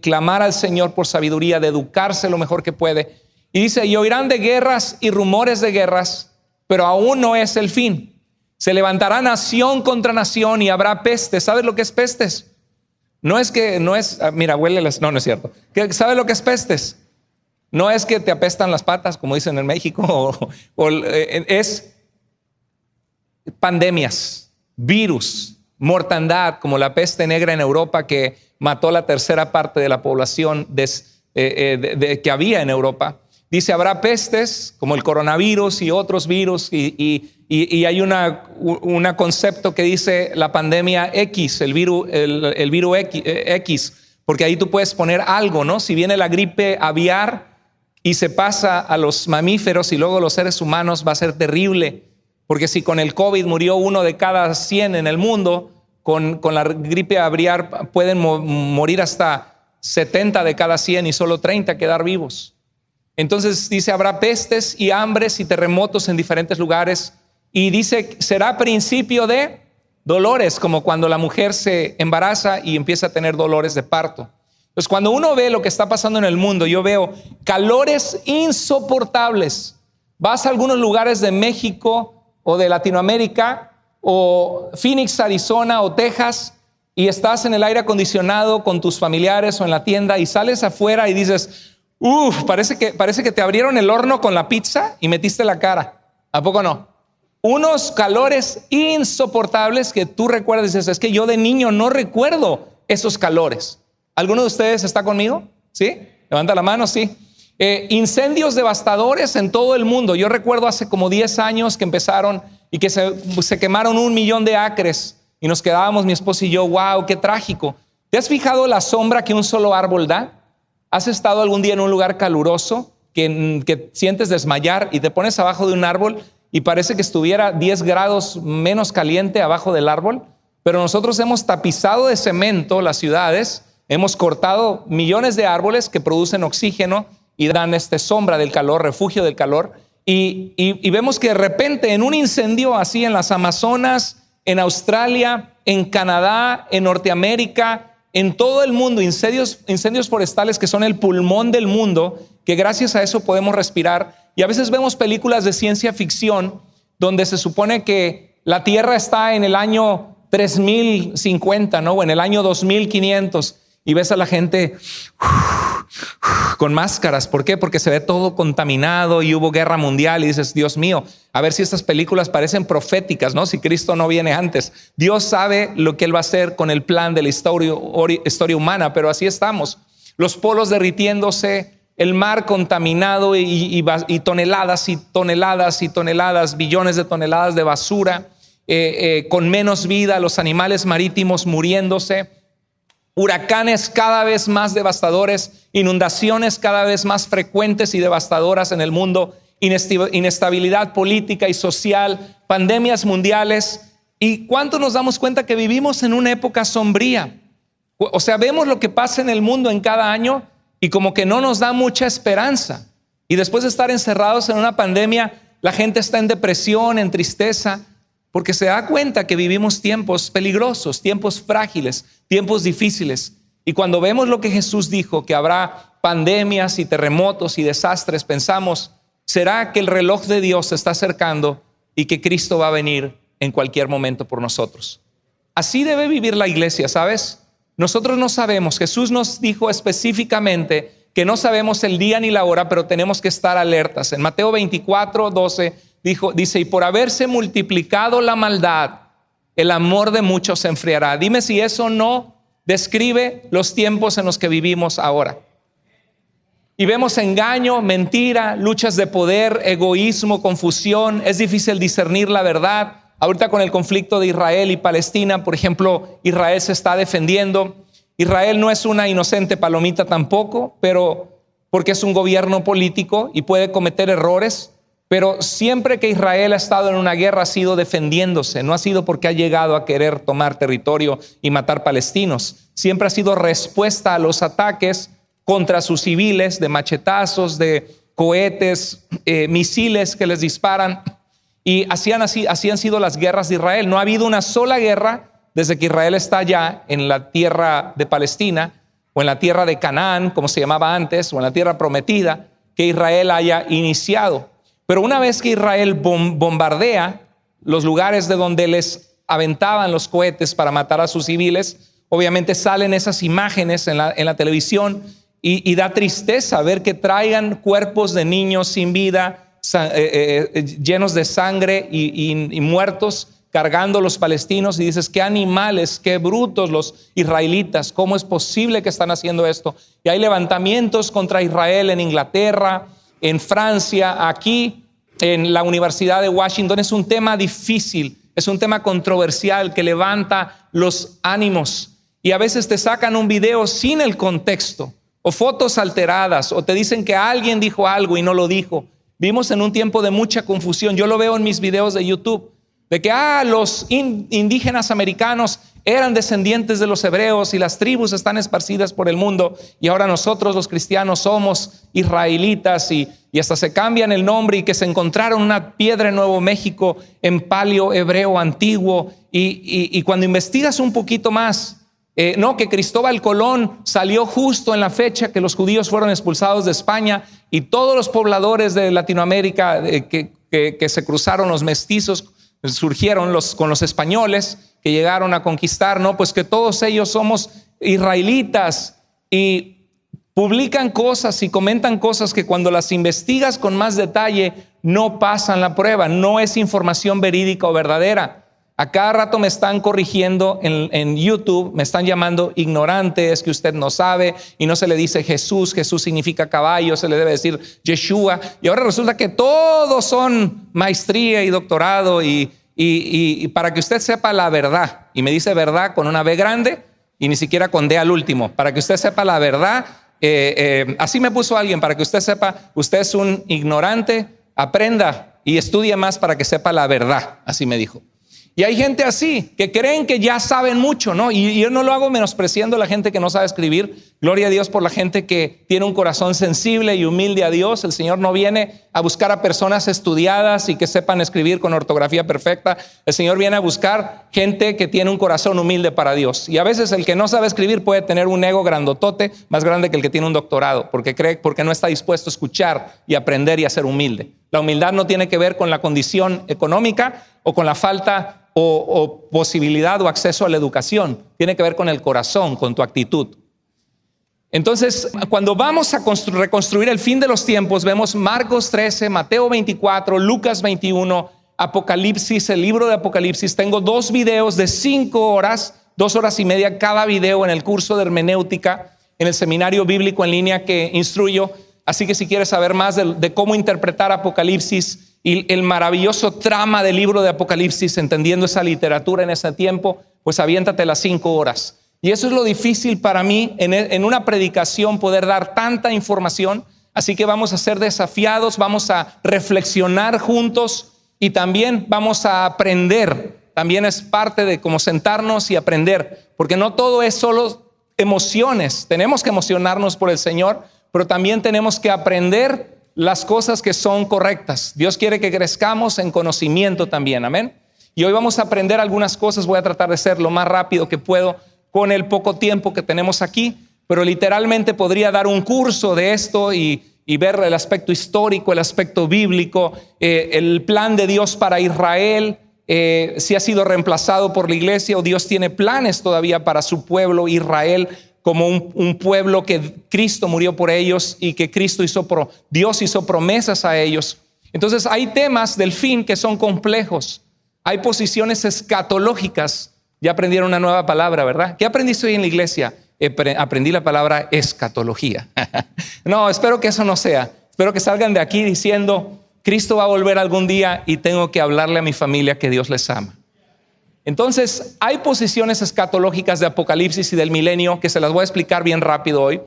clamar al Señor por sabiduría, de educarse lo mejor que puede. Y dice, y oirán de guerras y rumores de guerras, pero aún no es el fin. Se levantará nación contra nación y habrá pestes. ¿Sabes lo que es pestes? No es, mira, huélelas, no es cierto. ¿Sabes lo que es pestes? No es que te apestan las patas, como dicen en México, es pandemias, virus, mortandad, como la peste negra en Europa, que mató la tercera parte de la población que había en Europa. Dice, habrá pestes como el coronavirus y otros virus, y hay un concepto que dice la pandemia X, el virus X, porque ahí tú puedes poner algo, ¿no? Si viene la gripe aviar y se pasa a los mamíferos y luego a los seres humanos, va a ser terrible, porque si con el COVID murió 1 de cada 100 en el mundo, con la gripe aviar pueden morir hasta 70 de cada 100 y solo 30 quedar vivos. Entonces dice, habrá pestes y hambres y terremotos en diferentes lugares. Y dice, será principio de dolores, como cuando la mujer se embaraza y empieza a tener dolores de parto. Entonces, cuando uno ve lo que está pasando en el mundo, yo veo calores insoportables. Vas a algunos lugares de México o de Latinoamérica, o Phoenix, Arizona o Texas, y estás en el aire acondicionado con tus familiares o en la tienda y sales afuera y dices, parece que te abrieron el horno con la pizza y metiste la cara. ¿A poco no? Unos calores insoportables que tú recuerdas y dices, es que yo de niño no recuerdo esos calores. ¿Alguno de ustedes está conmigo? ¿Sí? Levanta la mano, sí. Incendios devastadores en todo el mundo. Yo recuerdo hace como 10 años que empezaron y que se quemaron 1 millón de acres y nos quedábamos mi esposa y yo, wow, qué trágico. ¿Te has fijado la sombra que un solo árbol da? ¿Has estado algún día en un lugar caluroso que sientes desmayar y te pones abajo de un árbol y parece que estuviera 10 grados menos caliente abajo del árbol? Pero nosotros hemos tapizado de cemento las ciudades, hemos cortado millones de árboles que producen oxígeno y dan sombra del calor, refugio del calor. Y vemos que de repente en un incendio así en las Amazonas, en Australia, en Canadá, en Norteamérica, en todo el mundo, incendios forestales que son el pulmón del mundo, que gracias a eso podemos respirar. Y a veces vemos películas de ciencia ficción donde se supone que la Tierra está en el año 3050, ¿no? O en el año 2500, y ves a la gente con máscaras. ¿Por qué? Porque se ve todo contaminado y hubo guerra mundial y dices, Dios mío, a ver si estas películas parecen proféticas, ¿no? Si Cristo no viene antes. Dios sabe lo que Él va a hacer con el plan de la historia humana, pero así estamos. Los polos derritiéndose, el mar contaminado y toneladas y toneladas y toneladas, billones de toneladas de basura, con menos vida, los animales marítimos muriéndose, huracanes cada vez más devastadores, inundaciones cada vez más frecuentes y devastadoras en el mundo, inestabilidad política y social, pandemias mundiales. ¿Y cuánto nos damos cuenta que vivimos en una época sombría? O sea, vemos lo que pasa en el mundo en cada año y como que no nos da mucha esperanza. Y después de estar encerrados en una pandemia, la gente está en depresión, en tristeza, porque se da cuenta que vivimos tiempos peligrosos, tiempos frágiles, tiempos difíciles. Y cuando vemos lo que Jesús dijo, que habrá pandemias y terremotos y desastres, pensamos, ¿será que el reloj de Dios se está acercando y que Cristo va a venir en cualquier momento por nosotros? Así debe vivir la iglesia, ¿sabes? Nosotros no sabemos. Jesús nos dijo específicamente que no sabemos el día ni la hora, pero tenemos que estar alertas. En Mateo 24:12 dice, y por haberse multiplicado la maldad, el amor de muchos se enfriará. Dime si eso no describe los tiempos en los que vivimos ahora. Y vemos engaño, mentira, luchas de poder, egoísmo, confusión. Es difícil discernir la verdad. Ahorita con el conflicto de Israel y Palestina, por ejemplo, Israel se está defendiendo. Israel no es una inocente palomita tampoco, pero porque es un gobierno político y puede cometer errores. Pero siempre que Israel ha estado en una guerra ha sido defendiéndose, no ha sido porque ha llegado a querer tomar territorio y matar palestinos. Siempre ha sido respuesta a los ataques contra sus civiles, de machetazos, de cohetes, misiles que les disparan. Y así han sido las guerras de Israel. No ha habido una sola guerra desde que Israel está allá en la tierra de Palestina o en la tierra de Canaán, como se llamaba antes, o en la tierra prometida, que Israel haya iniciado. Pero una vez que Israel bombardea los lugares de donde les aventaban los cohetes para matar a sus civiles, obviamente salen esas imágenes en la televisión y da tristeza ver que traigan cuerpos de niños sin vida, llenos de sangre y muertos, cargando los palestinos, y dices, qué animales, qué brutos los israelitas, ¿cómo es posible que están haciendo esto? Y hay levantamientos contra Israel en Inglaterra, en Francia, aquí en la Universidad de Washington. Es un tema difícil, es un tema controversial que levanta los ánimos, y a veces te sacan un video sin el contexto o fotos alteradas o te dicen que alguien dijo algo y no lo dijo. Vivimos en un tiempo de mucha confusión. Yo lo veo en mis videos de YouTube, de que los indígenas americanos eran descendientes de los hebreos y las tribus están esparcidas por el mundo, y ahora nosotros los cristianos somos israelitas, y hasta se cambian el nombre, y que se encontraron una piedra en Nuevo México en paleo hebreo antiguo, y cuando investigas un poquito más, que Cristóbal Colón salió justo en la fecha que los judíos fueron expulsados de España, y todos los pobladores de Latinoamérica que se cruzaron, los mestizos, surgieron con los españoles que llegaron a conquistar, pues que todos ellos somos israelitas, y publican cosas y comentan cosas que cuando las investigas con más detalle no pasan la prueba, no es información verídica o verdadera. A cada rato me están corrigiendo en YouTube, me están llamando ignorante, es que usted no sabe, y no se le dice Jesús, Jesús significa caballo, se le debe decir Yeshua, y ahora resulta que todos son maestría y doctorado, y para que usted sepa la verdad, y me dice verdad con una B grande, y ni siquiera con D al último, para que usted sepa la verdad, así me puso alguien, para que usted sepa, usted es un ignorante, aprenda y estudie más para que sepa la verdad, así me dijo. Y hay gente así, que creen que ya saben mucho, ¿no? Y yo no lo hago menospreciando a la gente que no sabe escribir. Gloria a Dios por la gente que tiene un corazón sensible y humilde a Dios. El Señor no viene a buscar a personas estudiadas y que sepan escribir con ortografía perfecta. El Señor viene a buscar gente que tiene un corazón humilde para Dios. Y a veces el que no sabe escribir puede tener un ego grandotote, más grande que el que tiene un doctorado, porque no está dispuesto a escuchar y aprender y a ser humilde. La humildad no tiene que ver con la condición económica o con la falta o posibilidad o acceso a la educación. Tiene que ver con el corazón, con tu actitud. Entonces, cuando vamos a reconstruir el fin de los tiempos, vemos Marcos 13, Mateo 24, Lucas 21, Apocalipsis, el libro de Apocalipsis. Tengo 2 videos de 5 horas, 2 horas y media cada video en el curso de hermenéutica, en el seminario bíblico en línea que instruyo. Así que si quieres saber más de cómo interpretar Apocalipsis y el maravilloso trama del libro de Apocalipsis, entendiendo esa literatura en ese tiempo, pues aviéntate las 5 horas. Y eso es lo difícil para mí en una predicación, poder dar tanta información. Así que vamos a ser desafiados, vamos a reflexionar juntos y también vamos a aprender. También es parte de cómo sentarnos y aprender, porque no todo es solo emociones. Tenemos que emocionarnos por el Señor, pero también tenemos que aprender las cosas que son correctas. Dios quiere que crezcamos en conocimiento también, amén. Y hoy vamos a aprender algunas cosas. Voy a tratar de ser lo más rápido que puedo con el poco tiempo que tenemos aquí, pero literalmente podría dar un curso de esto y ver el aspecto histórico, el aspecto bíblico, el plan de Dios para Israel, si ha sido reemplazado por la iglesia o Dios tiene planes todavía para su pueblo Israel, como un pueblo que Cristo murió por ellos y que Dios hizo promesas a ellos. Entonces hay temas del fin que son complejos. Hay posiciones escatológicas. Ya aprendieron una nueva palabra, ¿verdad? ¿Qué aprendiste hoy en la iglesia? Aprendí la palabra escatología. No, espero que eso no sea. Espero que salgan de aquí diciendo, Cristo va a volver algún día y tengo que hablarle a mi familia que Dios les ama. Entonces, hay posiciones escatológicas de Apocalipsis y del milenio que se las voy a explicar bien rápido hoy.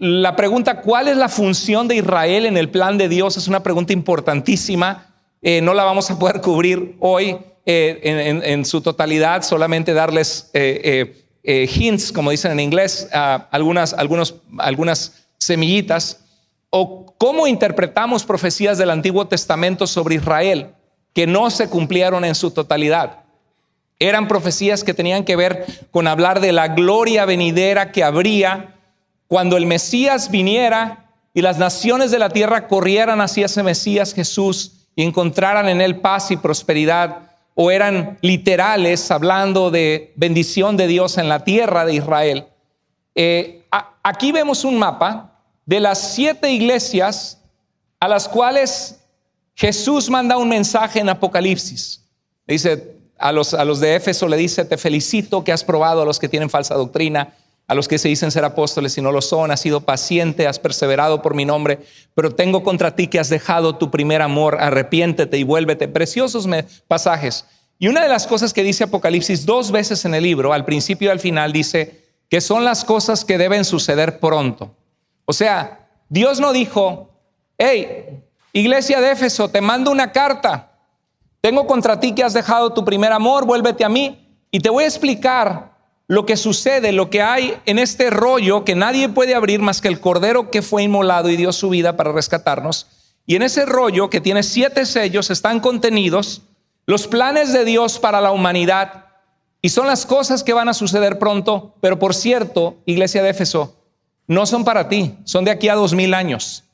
La pregunta, ¿cuál es la función de Israel en el plan de Dios? Es una pregunta importantísima. No la vamos a poder cubrir hoy en su totalidad, solamente darles hints, como dicen en inglés, algunas semillitas. O cómo interpretamos profecías del Antiguo Testamento sobre Israel que no se cumplieron en su totalidad. Eran profecías que tenían que ver con hablar de la gloria venidera que habría cuando el Mesías viniera y las naciones de la tierra corrieran hacia ese Mesías Jesús y encontraran en él paz y prosperidad, o eran literales hablando de bendición de Dios en la tierra de Israel. Aquí vemos un mapa de las 7 iglesias a las cuales Jesús manda un mensaje en Apocalipsis. Dice a los de Éfeso, le dice: te felicito que has probado a los que tienen falsa doctrina, a los que se dicen ser apóstoles y no lo son, has sido paciente, has perseverado por mi nombre, pero tengo contra ti que has dejado tu primer amor, arrepiéntete y vuélvete. Preciosos pasajes. Y una de las cosas que dice Apocalipsis 2 veces en el libro, al principio y al final, dice que son las cosas que deben suceder pronto. O sea, Dios no dijo: hey, iglesia de Éfeso, te mando una carta, tengo contra ti que has dejado tu primer amor, vuélvete a mí y te voy a explicar lo que sucede, lo que hay en este rollo que nadie puede abrir más que el Cordero que fue inmolado y dio su vida para rescatarnos. Y en ese rollo que tiene 7 sellos están contenidos los planes de Dios para la humanidad, y son las cosas que van a suceder pronto. Pero por cierto, iglesia de Éfeso, no son para ti, son de aquí a 2000 años.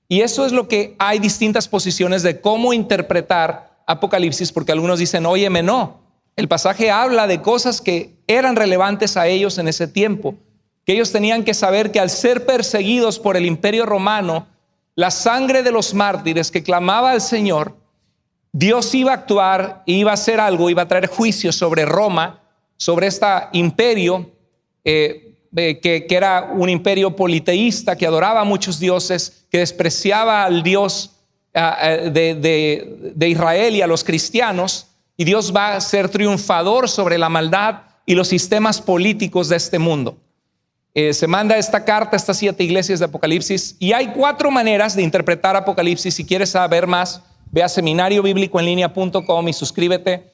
Y eso es lo que hay distintas posiciones de cómo interpretar Apocalipsis, porque algunos dicen: óyeme, no, el pasaje habla de cosas que eran relevantes a ellos en ese tiempo, que ellos tenían que saber que al ser perseguidos por el imperio romano, la sangre de los mártires que clamaba al Señor Dios iba a actuar, iba a hacer algo, iba a traer juicio sobre Roma, sobre este imperio que era un imperio politeísta, que adoraba a muchos dioses, que despreciaba al Dios de Israel y a los cristianos, y Dios va a ser triunfador sobre la maldad y los sistemas políticos de este mundo. Se manda esta carta a estas 7 iglesias de Apocalipsis, y hay 4 maneras de interpretar Apocalipsis. Si quieres saber más, ve a seminariobiblicoenlinea.com y suscríbete.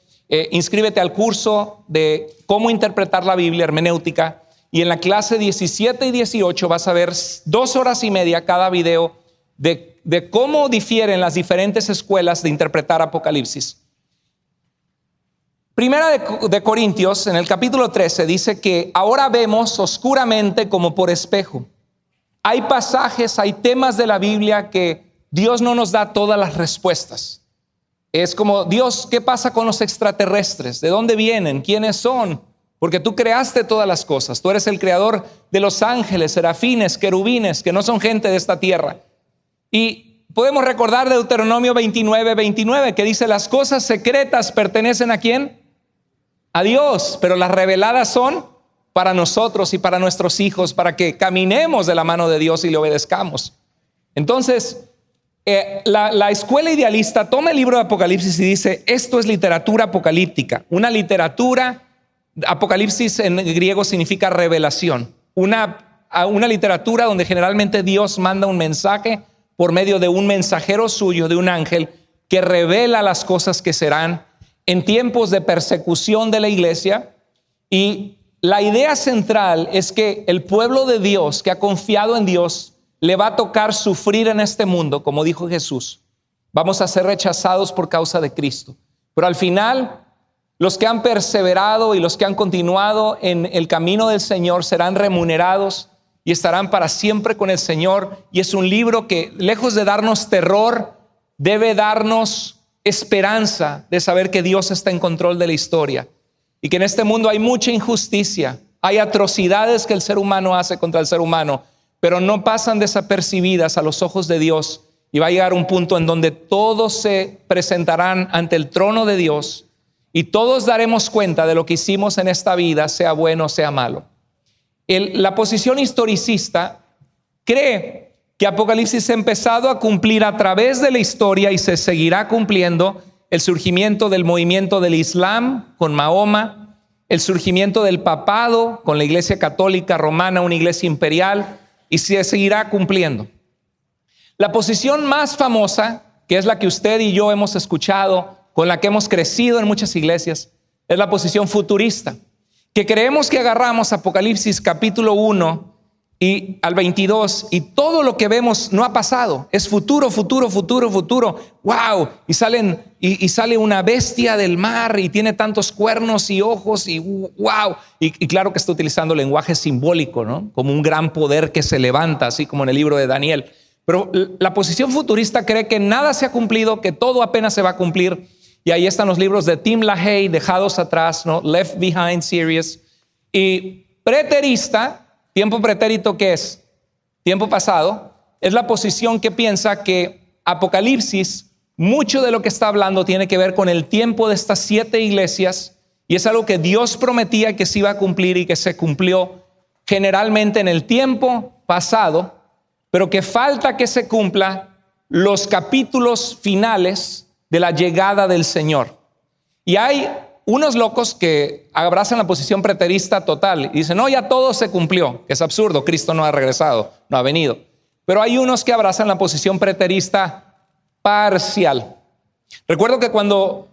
Inscríbete al curso de cómo interpretar la Biblia, hermenéutica, y en la clase 17 y 18 vas a ver 2 horas y media cada video de cómo difieren las diferentes escuelas de interpretar Apocalipsis. Primera de Corintios, en el capítulo 13, dice que ahora vemos oscuramente como por espejo. Hay pasajes, hay temas de la Biblia que Dios no nos da todas las respuestas. Es como, Dios, ¿qué pasa con los extraterrestres? ¿De dónde vienen? ¿Quiénes son? Porque tú creaste todas las cosas. Tú eres el creador de los ángeles, serafines, querubines, que no son gente de esta tierra. Y podemos recordar de Deuteronomio 29, que dice, las cosas secretas pertenecen ¿a quién? A Dios, pero las reveladas son para nosotros y para nuestros hijos, para que caminemos de la mano de Dios y le obedezcamos. Entonces, la escuela idealista toma el libro de Apocalipsis y dice, esto es literatura apocalíptica, una literatura. Apocalipsis en griego significa revelación, una literatura donde generalmente Dios manda un mensaje por medio de un mensajero suyo, de un ángel, que revela las cosas que serán en tiempos de persecución de la iglesia. Y la idea central es que el pueblo de Dios que ha confiado en Dios le va a tocar sufrir en este mundo, como dijo Jesús. Vamos a ser rechazados por causa de Cristo, pero al final los que han perseverado y los que han continuado en el camino del Señor serán remunerados y estarán para siempre con el Señor. Y es un libro que, lejos de darnos terror, debe darnos esperanza de saber que Dios está en control de la historia y que en este mundo hay mucha injusticia, hay atrocidades que el ser humano hace contra el ser humano, pero no pasan desapercibidas a los ojos de Dios, y va a llegar un punto en donde todos se presentarán ante el trono de Dios y todos daremos cuenta de lo que hicimos en esta vida, sea bueno o sea malo. La posición historicista cree que Apocalipsis ha empezado a cumplir a través de la historia y se seguirá cumpliendo el surgimiento del movimiento del Islam con Mahoma, el surgimiento del papado con la Iglesia Católica Romana, una iglesia imperial, y se seguirá cumpliendo. La posición más famosa, que es la que usted y yo hemos escuchado, con la que hemos crecido en muchas iglesias, es la posición futurista, que creemos que agarramos Apocalipsis capítulo 1 y al 22 y todo lo que vemos no ha pasado, es futuro. ¡Wow! Y sale una bestia del mar y tiene tantos cuernos y ojos y ¡wow! Y claro que está utilizando lenguaje simbólico, ¿no? Como un gran poder que se levanta, así como en el libro de Daniel. Pero la posición futurista cree que nada se ha cumplido, que todo apenas se va a cumplir. Y ahí están los libros de Tim LaHaye, dejados atrás, ¿no? Left Behind Series. Y preterista, tiempo pretérito, ¿qué es? Tiempo pasado, es la posición que piensa que Apocalipsis, mucho de lo que está hablando tiene que ver con el tiempo de estas 7 iglesias, y es algo que Dios prometía que se iba a cumplir y que se cumplió generalmente en el tiempo pasado, pero que falta que se cumpla los capítulos finales de la llegada del Señor. Y hay unos locos que abrazan la posición preterista total y dicen, no, ya todo se cumplió, que es absurdo, Cristo no ha regresado, no ha venido. Pero hay unos que abrazan la posición preterista parcial. Recuerdo que cuando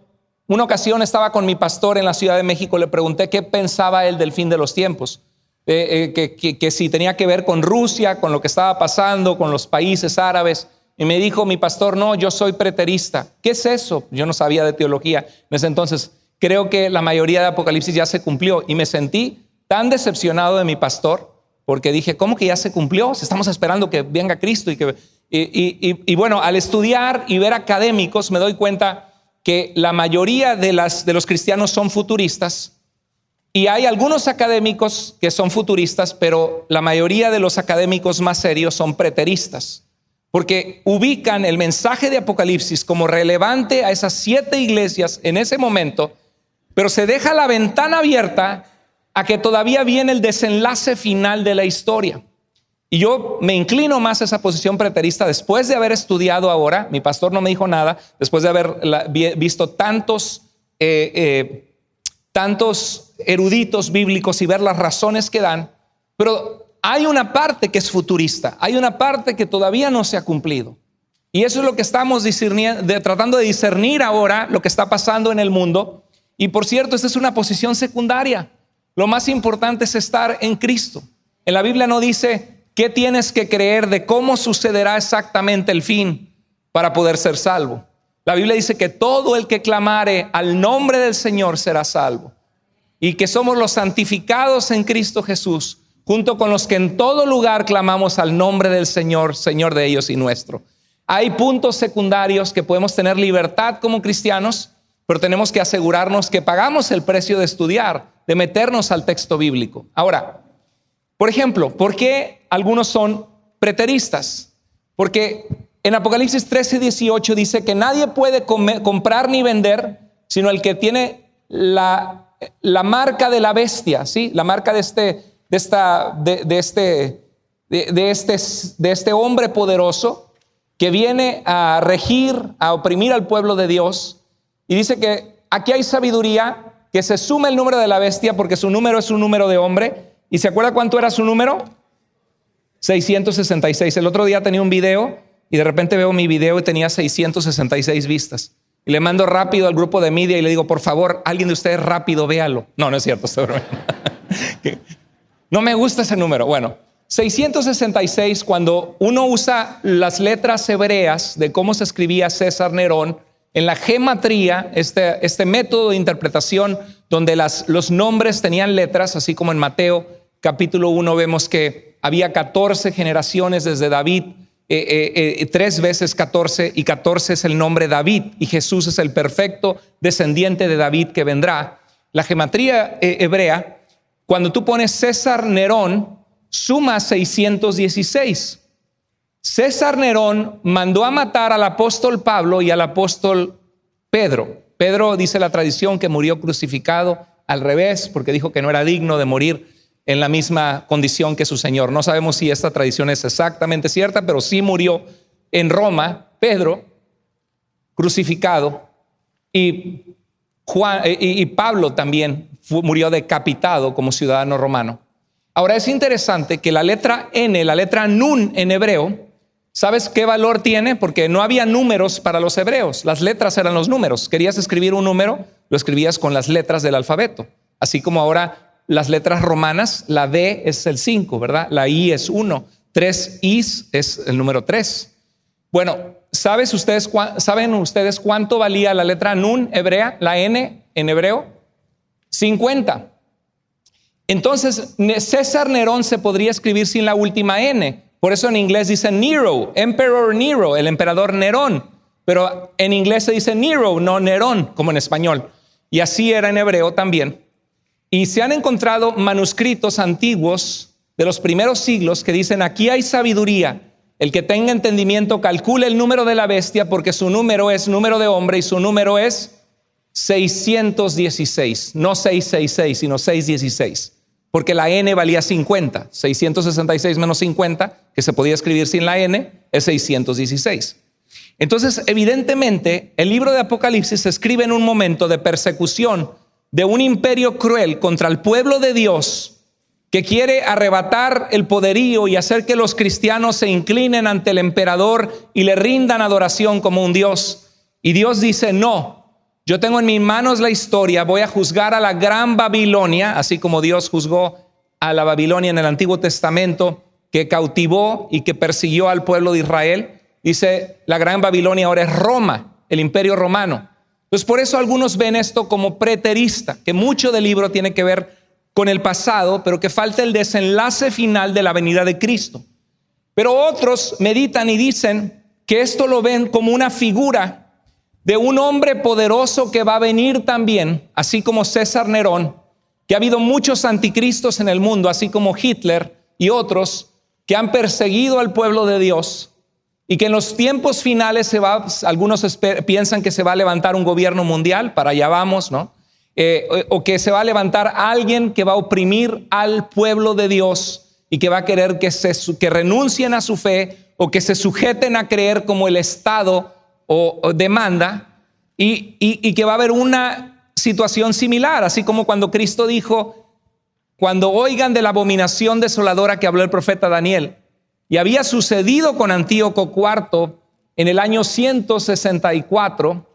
una ocasión estaba con mi pastor en la Ciudad de México, le pregunté qué pensaba él del fin de los tiempos, que si tenía que ver con Rusia, con lo que estaba pasando, con los países árabes. Y me dijo mi pastor, no, yo soy preterista. ¿Qué es eso? Yo no sabía de teología en ese entonces. Creo que la mayoría de Apocalipsis ya se cumplió. Y me sentí tan decepcionado de mi pastor, porque dije, ¿cómo que ya se cumplió? Estamos esperando que venga Cristo. Y bueno, al estudiar y ver académicos, me doy cuenta que la mayoría de los cristianos son futuristas. Y hay algunos académicos que son futuristas, pero la mayoría de los académicos más serios son preteristas. porque ubican el mensaje de Apocalipsis como relevante a esas 7 iglesias en ese momento, pero se deja la ventana abierta a que todavía viene el desenlace final de la historia. Y yo me inclino más a esa posición preterista después de haber estudiado ahora. Mi pastor no me dijo nada, después de haber visto tantos eruditos bíblicos y ver las razones que dan. Pero hay una parte que es futurista, hay una parte que todavía no se ha cumplido. Y eso es lo que estamos tratando de discernir ahora, lo que está pasando en el mundo. Y por cierto, esta es una posición secundaria. Lo más importante es estar en Cristo. En la Biblia no dice qué tienes que creer de cómo sucederá exactamente el fin para poder ser salvo. La Biblia dice que todo el que clamare al nombre del Señor será salvo. Y que somos los santificados en Cristo Jesús, junto con los que en todo lugar clamamos al nombre del Señor, Señor de ellos y nuestro. Hay puntos secundarios que podemos tener libertad como cristianos, pero tenemos que asegurarnos que pagamos el precio de estudiar, de meternos al texto bíblico. Ahora, por ejemplo, ¿por qué algunos son preteristas? Porque en Apocalipsis 13:18 dice que nadie puede comprar ni vender, sino el que tiene la marca de la bestia, ¿sí? La marca de este hombre poderoso que viene a regir, a oprimir al pueblo de Dios. Y dice que aquí hay sabiduría, que se suma el número de la bestia porque su número es un número de hombre. ¿Y se acuerda cuánto era su número? 666. El otro día tenía un video y de repente veo mi video y tenía 666 vistas. Y le mando rápido al grupo de media y le digo, por favor, alguien de ustedes rápido, véalo. No, no es cierto. No me gusta ese número. Bueno, 666, cuando uno usa las letras hebreas de cómo se escribía César Nerón, en la gematría, este método de interpretación donde los nombres tenían letras, así como en Mateo capítulo 1 vemos que había 14 generaciones desde David, 3 veces 14, y 14 es el nombre David, y Jesús es el perfecto descendiente de David que vendrá. La gematría hebrea, cuando tú pones César Nerón, suma 616. César Nerón mandó a matar al apóstol Pablo y al apóstol Pedro. Pedro, dice la tradición, que murió crucificado al revés porque dijo que no era digno de morir en la misma condición que su Señor. No sabemos si esta tradición es exactamente cierta, pero sí murió en Roma Pedro crucificado, y Pablo también murió decapitado como ciudadano romano. Ahora es interesante que la letra N, la letra Nun en hebreo, ¿sabes qué valor tiene? Porque no había números para los hebreos, las letras eran los números. Querías escribir un número, lo escribías con las letras del alfabeto. Así como ahora las letras romanas, la D es el 5, ¿verdad? La I es 1, 3 Is es el número 3. Bueno, ¿saben ustedes cuánto valía la letra Nun hebrea, la N en hebreo? 50. Entonces, César Nerón se podría escribir sin la última N. Por eso en inglés dice Nero, Emperor Nero, el emperador Nerón. Pero en inglés se dice Nero, no Nerón, como en español. Y así era en hebreo también. Y se han encontrado manuscritos antiguos de los primeros siglos que dicen: aquí hay sabiduría. El que tenga entendimiento calcule el número de la bestia, porque su número es número de hombre y su número es 616. No 666, sino 616. Porque la N valía 50. 666 menos 50, que se podía escribir sin la N, es 616. Entonces, evidentemente, el libro de Apocalipsis se escribe en un momento de persecución de un imperio cruel contra el pueblo de Dios, que quiere arrebatar el poderío y hacer que los cristianos se inclinen ante el emperador y le rindan adoración como un Dios. Y Dios dice: no. Yo tengo en mis manos la historia, voy a juzgar a la gran Babilonia, así como Dios juzgó a la Babilonia en el Antiguo Testamento, que cautivó y que persiguió al pueblo de Israel. Dice, la gran Babilonia ahora es Roma, el imperio romano. Entonces, por eso algunos ven esto como preterista, que mucho del libro tiene que ver con el pasado, pero que falta el desenlace final de la venida de Cristo. Pero otros meditan y dicen que esto lo ven como una figura de un hombre poderoso que va a venir también, así como César Nerón, que ha habido muchos anticristos en el mundo, así como Hitler y otros que han perseguido al pueblo de Dios. y que en los tiempos finales algunos piensan que se va a levantar un gobierno mundial, para allá vamos, ¿no? O que se va a levantar alguien que va a oprimir al pueblo de Dios y que va a querer que renuncien a su fe o que se sujeten a creer como el Estado o demanda, y que va a haber una situación similar, así como cuando Cristo dijo: cuando oigan de la abominación desoladora que habló el profeta Daniel. Y había sucedido con Antíoco IV en el año 164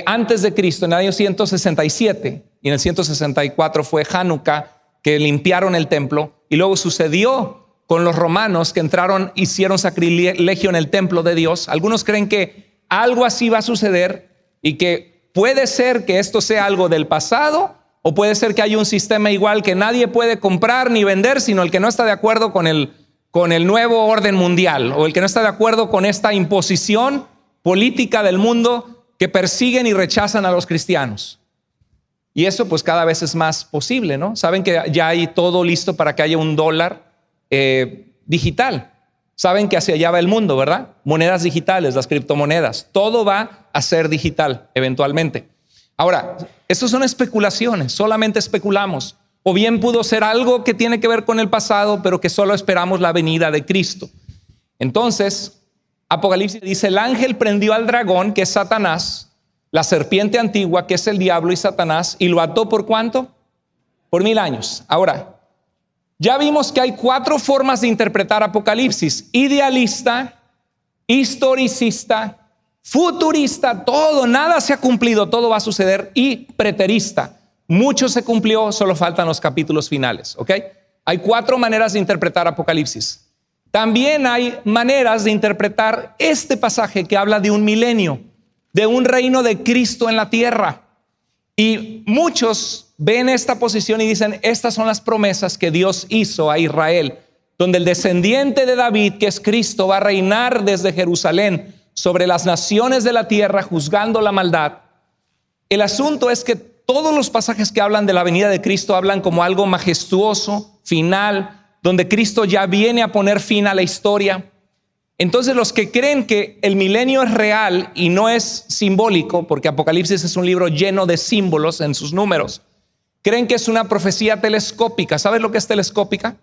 antes de Cristo, en el año 167, y en el 164 fue Hanukkah, que limpiaron el templo, y luego sucedió con los romanos que entraron, hicieron sacrilegio en el templo de Dios. Algunos creen que algo así va a suceder y que puede ser que esto sea algo del pasado, o puede ser que haya un sistema igual que nadie puede comprar ni vender, sino el que no está de acuerdo con el nuevo orden mundial, o el que no está de acuerdo con esta imposición política del mundo que persiguen y rechazan a los cristianos. Y eso pues cada vez es más posible, ¿no? Saben que ya hay todo listo para que haya un dólar digital. Saben que hacia allá va el mundo, ¿verdad? Monedas digitales, las criptomonedas, todo va a ser digital eventualmente. Ahora, eso son especulaciones, solamente especulamos. O bien pudo ser algo que tiene que ver con el pasado, pero que solo esperamos la venida de Cristo. Entonces, Apocalipsis dice: el ángel prendió al dragón, que es Satanás, la serpiente antigua, que es el diablo y Satanás, y lo ató ¿por cuánto? Por 1000 años. Ahora, ya vimos que hay 4 formas de interpretar Apocalipsis: idealista, historicista, futurista, todo, nada se ha cumplido, todo va a suceder, y preterista. Mucho se cumplió, solo faltan los capítulos finales, ¿ok? Hay 4 maneras de interpretar Apocalipsis. También hay maneras de interpretar este pasaje que habla de un milenio, de un reino de Cristo en la tierra. Y muchos ven esta posición y dicen: estas son las promesas que Dios hizo a Israel, donde el descendiente de David, que es Cristo, va a reinar desde Jerusalén sobre las naciones de la tierra, juzgando la maldad. El asunto es que todos los pasajes que hablan de la venida de Cristo hablan como algo majestuoso, final, donde Cristo ya viene a poner fin a la historia. Entonces los que creen que el milenio es real y no es simbólico, porque Apocalipsis es un libro lleno de símbolos en sus números, creen que es una profecía telescópica. ¿Sabes lo que es telescópica?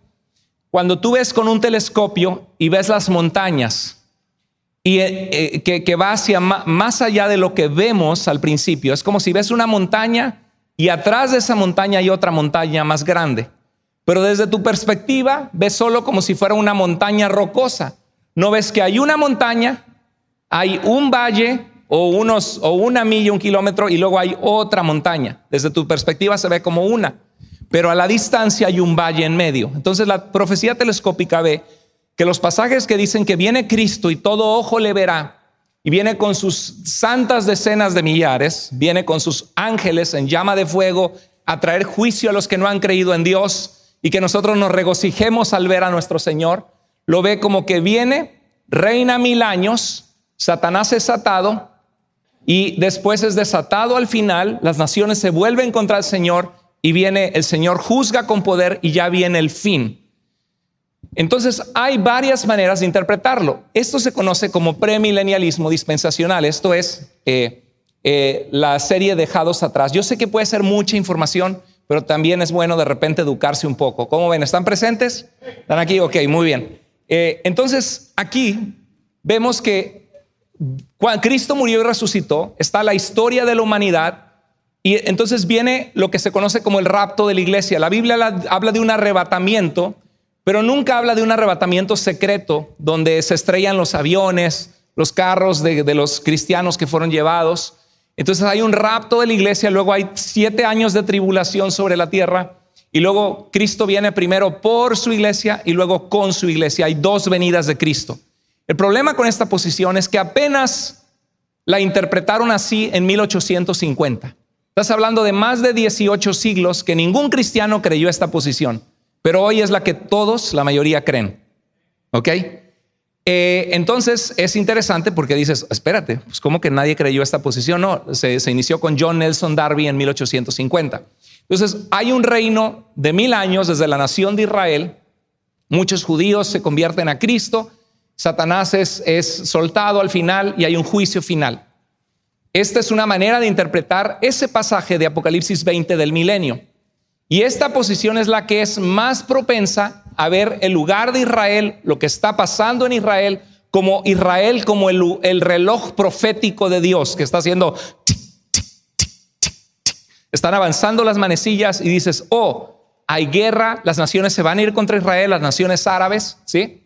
Cuando tú ves con un telescopio y ves las montañas, y que va hacia más allá de lo que vemos al principio. Es como si ves una montaña y atrás de esa montaña hay otra montaña más grande, pero desde tu perspectiva ves solo como si fuera una montaña rocosa. No ves que hay una montaña, hay un valle o una milla, 1 kilómetro, y luego hay otra montaña. Desde tu perspectiva se ve como una, pero a la distancia hay un valle en medio. Entonces la profecía telescópica ve que los pasajes que dicen que viene Cristo y todo ojo le verá, y viene con sus santas decenas de millares, viene con sus ángeles en llama de fuego a traer juicio a los que no han creído en Dios, y que nosotros nos regocijemos al ver a nuestro Señor. Lo ve como que viene, reina 1000 años, Satanás es atado, y después es desatado al final, las naciones se vuelven contra el Señor, y viene el Señor, juzga con poder, y ya viene el fin. Entonces hay varias maneras de interpretarlo. Esto se conoce como premilenialismo dispensacional. Esto es la serie Dejados Atrás. Yo sé que puede ser mucha información, pero también es bueno de repente educarse un poco. ¿Cómo ven? ¿Están presentes? ¿Están aquí? Ok, muy bien. Entonces aquí vemos que cuando Cristo murió y resucitó, está la historia de la humanidad, y entonces viene lo que se conoce como el rapto de la iglesia. La Biblia habla de un arrebatamiento, pero nunca habla de un arrebatamiento secreto donde se estrellan los aviones, los carros de los cristianos que fueron llevados. Entonces hay un rapto de la iglesia, luego hay 7 años de tribulación sobre la tierra, y luego Cristo viene primero por su iglesia y luego con su iglesia. Hay 2 venidas de Cristo. El problema con esta posición es que apenas la interpretaron así en 1850. Estás hablando de más de 18 siglos que ningún cristiano creyó esta posición. Pero hoy es la que todos, la mayoría creen. ¿Ok? Entonces es interesante porque dices: espérate, pues ¿cómo que nadie creyó esta posición? No, se inició con John Nelson Darby en 1850. Entonces hay un reino de 1000 años desde la nación de Israel. Muchos judíos se convierten a Cristo, Satanás es soltado al final y hay un juicio final. Esta es una manera de interpretar ese pasaje de Apocalipsis 20 del milenio. Y esta posición es la que es más propensa a ver el lugar de Israel, lo que está pasando en Israel como el reloj profético de Dios que está haciendo tic, tic, tic, tic, tic. Están avanzando las manecillas y dices, oh, hay guerra, las naciones se van a ir contra Israel, las naciones árabes, ¿sí?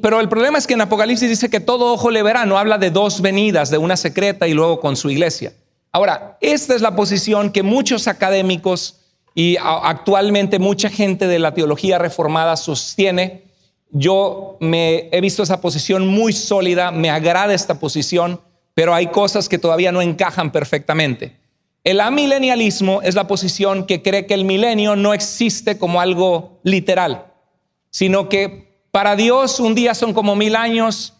Pero el problema es que en Apocalipsis dice que todo ojo le verá, no habla de dos venidas, de una secreta y luego con su iglesia. Ahora, esta es la posición que muchos académicos y actualmente mucha gente de la teología reformada sostiene. Yo he visto esa posición muy sólida, me agrada esta posición, pero hay cosas que todavía no encajan perfectamente. El amilenialismo es la posición que cree que el milenio no existe como algo literal, sino que para Dios un día son como 1000 años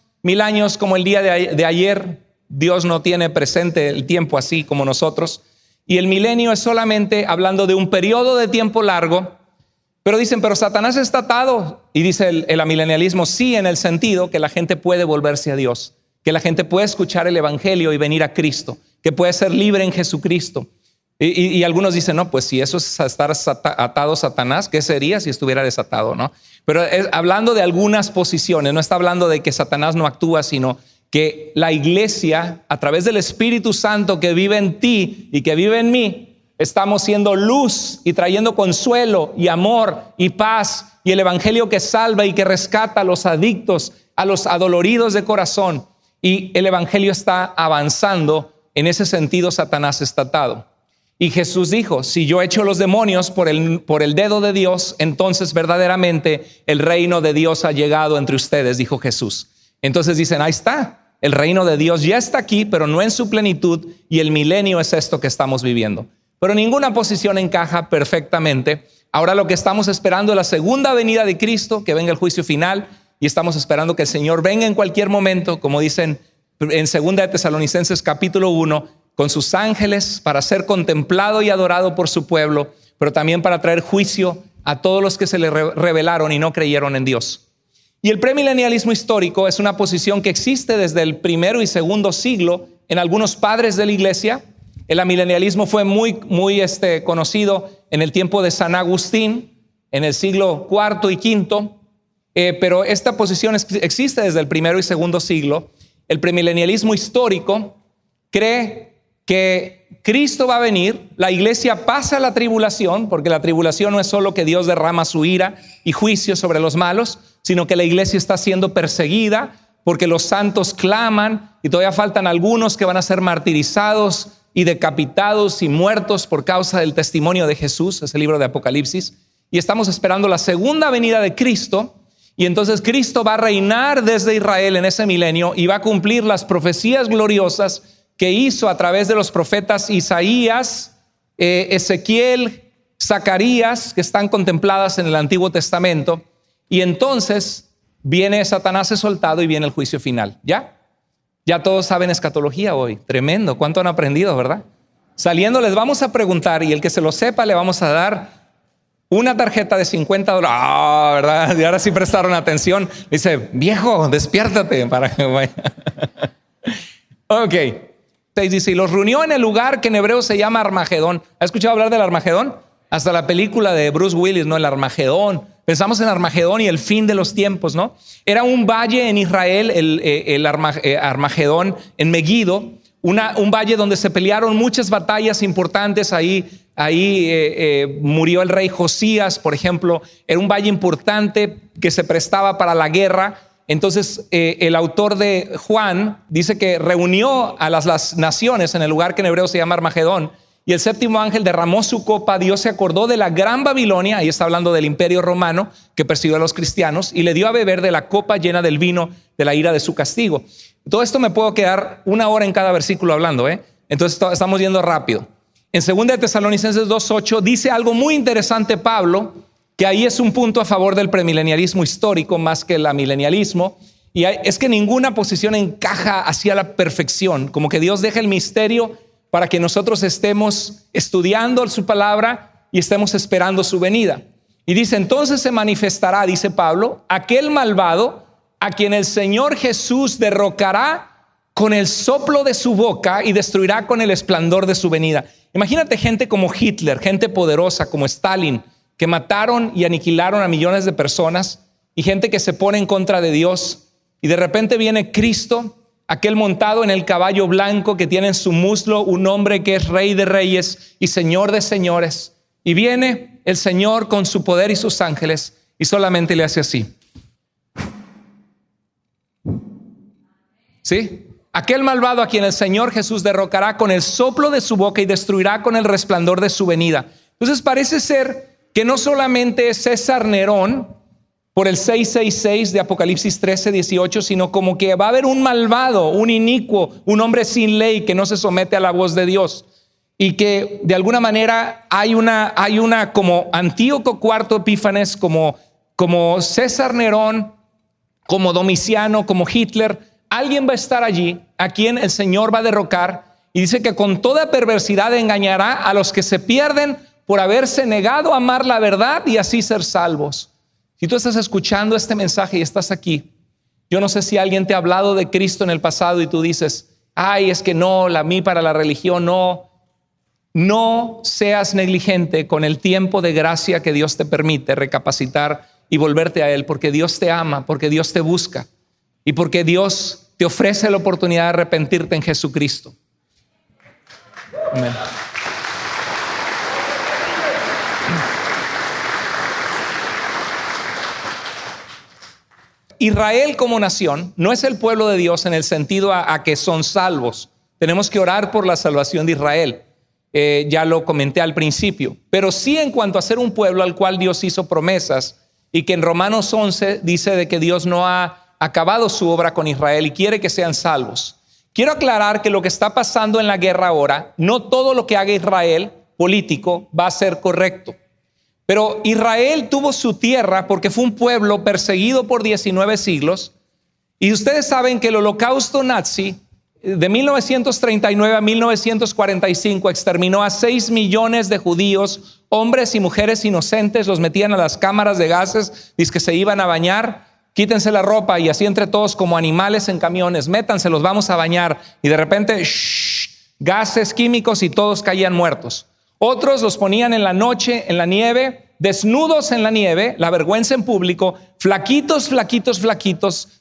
como el día de ayer. Dios no tiene presente el tiempo así como nosotros. Y el milenio es solamente hablando de un periodo de tiempo largo. Pero dicen, pero Satanás está atado. Y dice el amilenialismo, sí, en el sentido que la gente puede volverse a Dios, que la gente puede escuchar el evangelio y venir a Cristo, que puede ser libre en Jesucristo. Y algunos dicen, no, pues si eso es estar atado a Satanás, ¿qué sería si estuviera desatado? ¿No? Pero hablando de algunas posiciones, no está hablando de que Satanás no actúa, sino que la iglesia, a través del Espíritu Santo que vive en ti y que vive en mí, estamos siendo luz y trayendo consuelo y amor y paz y el evangelio que salva y que rescata a los adictos, a los adoloridos de corazón. Y el evangelio está avanzando. En ese sentido, Satanás está atado. Y Jesús dijo, si yo echo los demonios por el dedo de Dios, entonces verdaderamente el reino de Dios ha llegado entre ustedes, dijo Jesús. Entonces dicen, ahí está, el reino de Dios ya está aquí, pero no en su plenitud, y el milenio es esto que estamos viviendo. Pero ninguna posición encaja perfectamente. Ahora lo que estamos esperando es la segunda venida de Cristo, que venga el juicio final, y estamos esperando que el Señor venga en cualquier momento, como dicen en 2 de Tesalonicenses capítulo 1, con sus ángeles para ser contemplado y adorado por su pueblo, pero también para traer juicio a todos los que se le rebelaron y no creyeron en Dios. Y el premilenialismo histórico es una posición que existe desde el primero y segundo siglo en algunos padres de la iglesia. El amilenialismo fue muy conocido en el tiempo de San Agustín, en el siglo IV y V, pero esta posición existe desde el primero y segundo siglo. El premilenialismo histórico cree que Cristo va a venir, la iglesia pasa la tribulación, porque la tribulación no es solo que Dios derrama su ira y juicio sobre los malos, sino que la iglesia está siendo perseguida porque los santos claman y todavía faltan algunos que van a ser martirizados y decapitados y muertos por causa del testimonio de Jesús, es el libro de Apocalipsis, y estamos esperando la segunda venida de Cristo. Y entonces Cristo va a reinar desde Israel en ese milenio y va a cumplir las profecías gloriosas que hizo a través de los profetas Isaías, Ezequiel, Zacarías, que están contempladas en el Antiguo Testamento. Y entonces viene Satanás es soltado y viene el juicio final. Ya todos saben escatología hoy. Tremendo, cuánto han aprendido, ¿verdad? Saliendo les vamos a preguntar, y el que se lo sepa le vamos a dar una tarjeta de $50. ¿Verdad? Y ahora sí prestaron atención. Dice, viejo, despiértate para que vaya. Ok. Dice, y los reunió en el lugar que en hebreo se llama Armagedón. ¿Has escuchado hablar del Armagedón? Hasta la película de Bruce Willis, ¿no? El Armagedón. Pensamos en Armagedón y el fin de los tiempos, ¿no? Era un valle en Israel, el Armagedón, en Megiddo, un valle donde se pelearon muchas batallas importantes. Ahí murió el rey Josías, por ejemplo. Era un valle importante que se prestaba para la guerra. Entonces el autor de Juan dice que reunió a las naciones en el lugar que en hebreo se llama Armagedón, y el séptimo ángel derramó su copa. Dios se acordó de la gran Babilonia, ahí está hablando del imperio romano que persiguió a los cristianos, y le dio a beber de la copa llena del vino de la ira de su castigo. Todo esto me puedo quedar 1 hora en cada versículo hablando, Entonces estamos yendo rápido. En 2 de Tesalonicenses 2:8 dice algo muy interesante Pablo, que ahí es un punto a favor del premilenialismo histórico más que el amilenialismo, y es que ninguna posición encaja hacia la perfección, como que Dios deja el misterio para que nosotros estemos estudiando su palabra y estemos esperando su venida. Y dice, entonces se manifestará, dice Pablo, aquel malvado a quien el Señor Jesús derrocará con el soplo de su boca y destruirá con el esplendor de su venida. Imagínate gente como Hitler, gente poderosa como Stalin, que mataron y aniquilaron a millones de personas, y gente que se pone en contra de Dios, y de repente viene Cristo, aquel montado en el caballo blanco que tiene en su muslo un hombre que es Rey de reyes y Señor de señores, y viene el Señor con su poder y sus ángeles y solamente le hace así. ¿Sí? Aquel malvado a quien el Señor Jesús derrocará con el soplo de su boca y destruirá con el resplandor de su venida. Entonces parece ser que no solamente es César Nerón por el 666 de Apocalipsis 13:18, sino como que va a haber un malvado, un inicuo, un hombre sin ley que no se somete a la voz de Dios, y que de alguna manera hay una como Antíoco IV Epífanes, como César Nerón, como Domiciano, como Hitler. Alguien va a estar allí a quien el Señor va a derrocar, y dice que con toda perversidad engañará a los que se pierden por haberse negado a amar la verdad y así ser salvos. Si tú estás escuchando este mensaje y estás aquí, yo no sé si alguien te ha hablado de Cristo en el pasado y tú dices, ay, es que no, a mí para la religión no. No seas negligente con el tiempo de gracia que Dios te permite recapacitar y volverte a Él, porque Dios te ama, porque Dios te busca y porque Dios te ofrece la oportunidad de arrepentirte en Jesucristo. Amén. Israel como nación no es el pueblo de Dios en el sentido a que son salvos. Tenemos que orar por la salvación de Israel. Ya lo comenté al principio. Pero sí en cuanto a ser un pueblo al cual Dios hizo promesas, y que en Romanos 11 dice de que Dios no ha acabado su obra con Israel y quiere que sean salvos. Quiero aclarar que lo que está pasando en la guerra ahora, no todo lo que haga Israel político va a ser correcto. Pero Israel tuvo su tierra porque fue un pueblo perseguido por 19 siglos. Y ustedes saben que el holocausto nazi de 1939 a 1945 exterminó a 6 millones de judíos, hombres y mujeres inocentes, los metían a las cámaras de gases, dizque se iban a bañar, quítense la ropa y así entre todos como animales en camiones, métanse, los vamos a bañar, y de repente gases químicos y todos caían muertos. Otros los ponían en la noche, en la nieve, desnudos en la nieve, la vergüenza en público, flaquitos,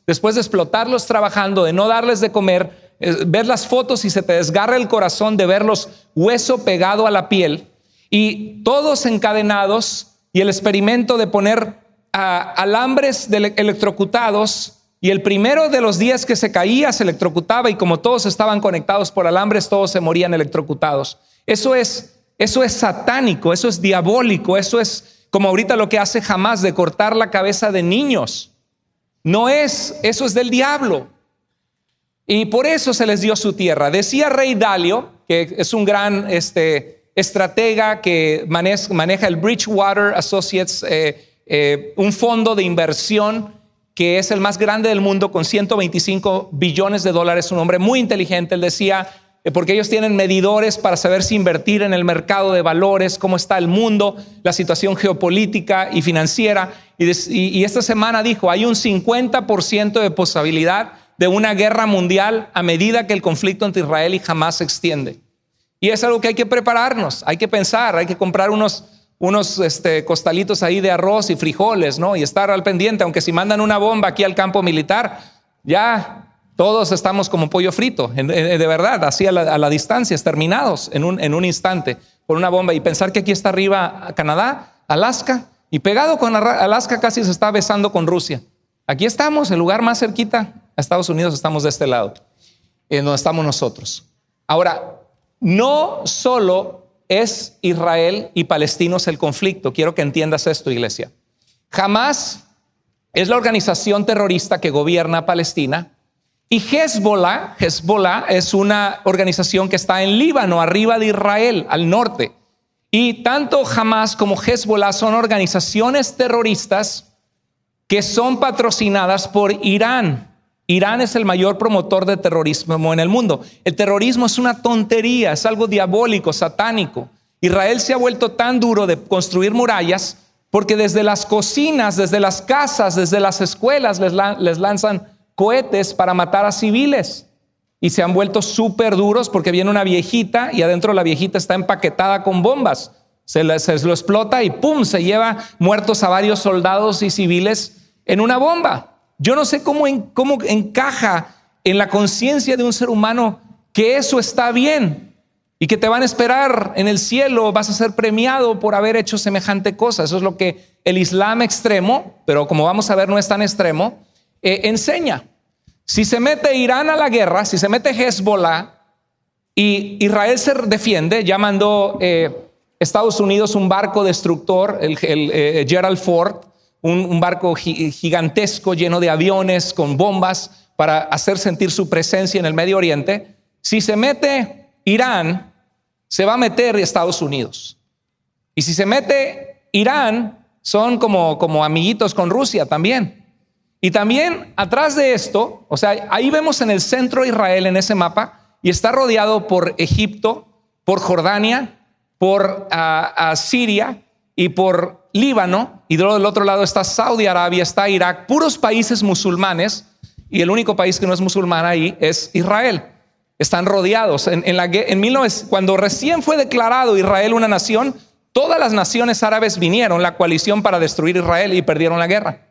después de explotarlos trabajando, de no darles de comer, ver las fotos y se te desgarra el corazón de verlos hueso pegado a la piel, y todos encadenados, y el experimento de poner alambres electrocutados, y el primero de los días que se caía se electrocutaba, y como todos estaban conectados por alambres, todos se morían electrocutados. Eso es satánico, eso es diabólico, eso es como ahorita lo que hace Hamás de cortar la cabeza de niños. Eso es del diablo. Y por eso se les dio su tierra. Decía Rey Dalio, que es un gran estratega que maneja el Bridgewater Associates, un fondo de inversión que es el más grande del mundo con 125 billones de dólares, un hombre muy inteligente. Él decía, porque ellos tienen medidores para saber si invertir en el mercado de valores, cómo está el mundo, la situación geopolítica y financiera. Y esta semana dijo, hay un 50% de posibilidad de una guerra mundial a medida que el conflicto entre Israel y Hamás se extiende. Y es algo que hay que prepararnos, hay que pensar, hay que comprar unos costalitos ahí de arroz y frijoles, ¿no? Y estar al pendiente, aunque si mandan una bomba aquí al campo militar, ya todos estamos como pollo frito, de verdad, así a la distancia, exterminados en un instante por una bomba. Y pensar que aquí está arriba Canadá, Alaska, y pegado con Alaska casi se está besando con Rusia. Aquí estamos, el lugar más cerquita a Estados Unidos, estamos de este lado, donde estamos nosotros. Ahora, no solo es Israel y palestinos el conflicto. Quiero que entiendas esto, iglesia. Hamás es la organización terrorista que gobierna Palestina, y Hezbollah es una organización que está en Líbano, arriba de Israel, al norte. Y tanto Hamás como Hezbollah son organizaciones terroristas que son patrocinadas por Irán. Irán es el mayor promotor de terrorismo en el mundo. El terrorismo es una tontería, es algo diabólico, satánico. Israel se ha vuelto tan duro de construir murallas porque desde las cocinas, desde las casas, desde las escuelas les lanzan cohetes para matar a civiles. Y se han vuelto súper duros porque viene una viejita y adentro la viejita está empaquetada con bombas. Se lo explota y ¡pum! Se lleva muertos a varios soldados y civiles en una bomba. Yo no sé cómo encaja en la conciencia de un ser humano que eso está bien y que te van a esperar en el cielo, vas a ser premiado por haber hecho semejante cosa. Eso es lo que el Islam extremo, pero como vamos a ver no es tan extremo, enseña. Si se mete Irán a la guerra, si se mete Hezbollah y Israel se defiende, ya mandó Estados Unidos un barco destructor, el Gerald Ford, un barco gigantesco lleno de aviones con bombas para hacer sentir su presencia en el Medio Oriente. Si se mete Irán, se va a meter Estados Unidos. Y si se mete Irán, son como amiguitos con Rusia también. Y también atrás de esto, o sea, ahí vemos en el centro de Israel en ese mapa y está rodeado por Egipto, por Jordania, por Siria y por Líbano. Y del otro lado está Saudi Arabia, está Irak, puros países musulmanes. Y el único país que no es musulmán ahí es Israel. Están rodeados. Cuando recién fue declarado Israel una nación, todas las naciones árabes vinieron, la coalición para destruir Israel y perdieron la guerra.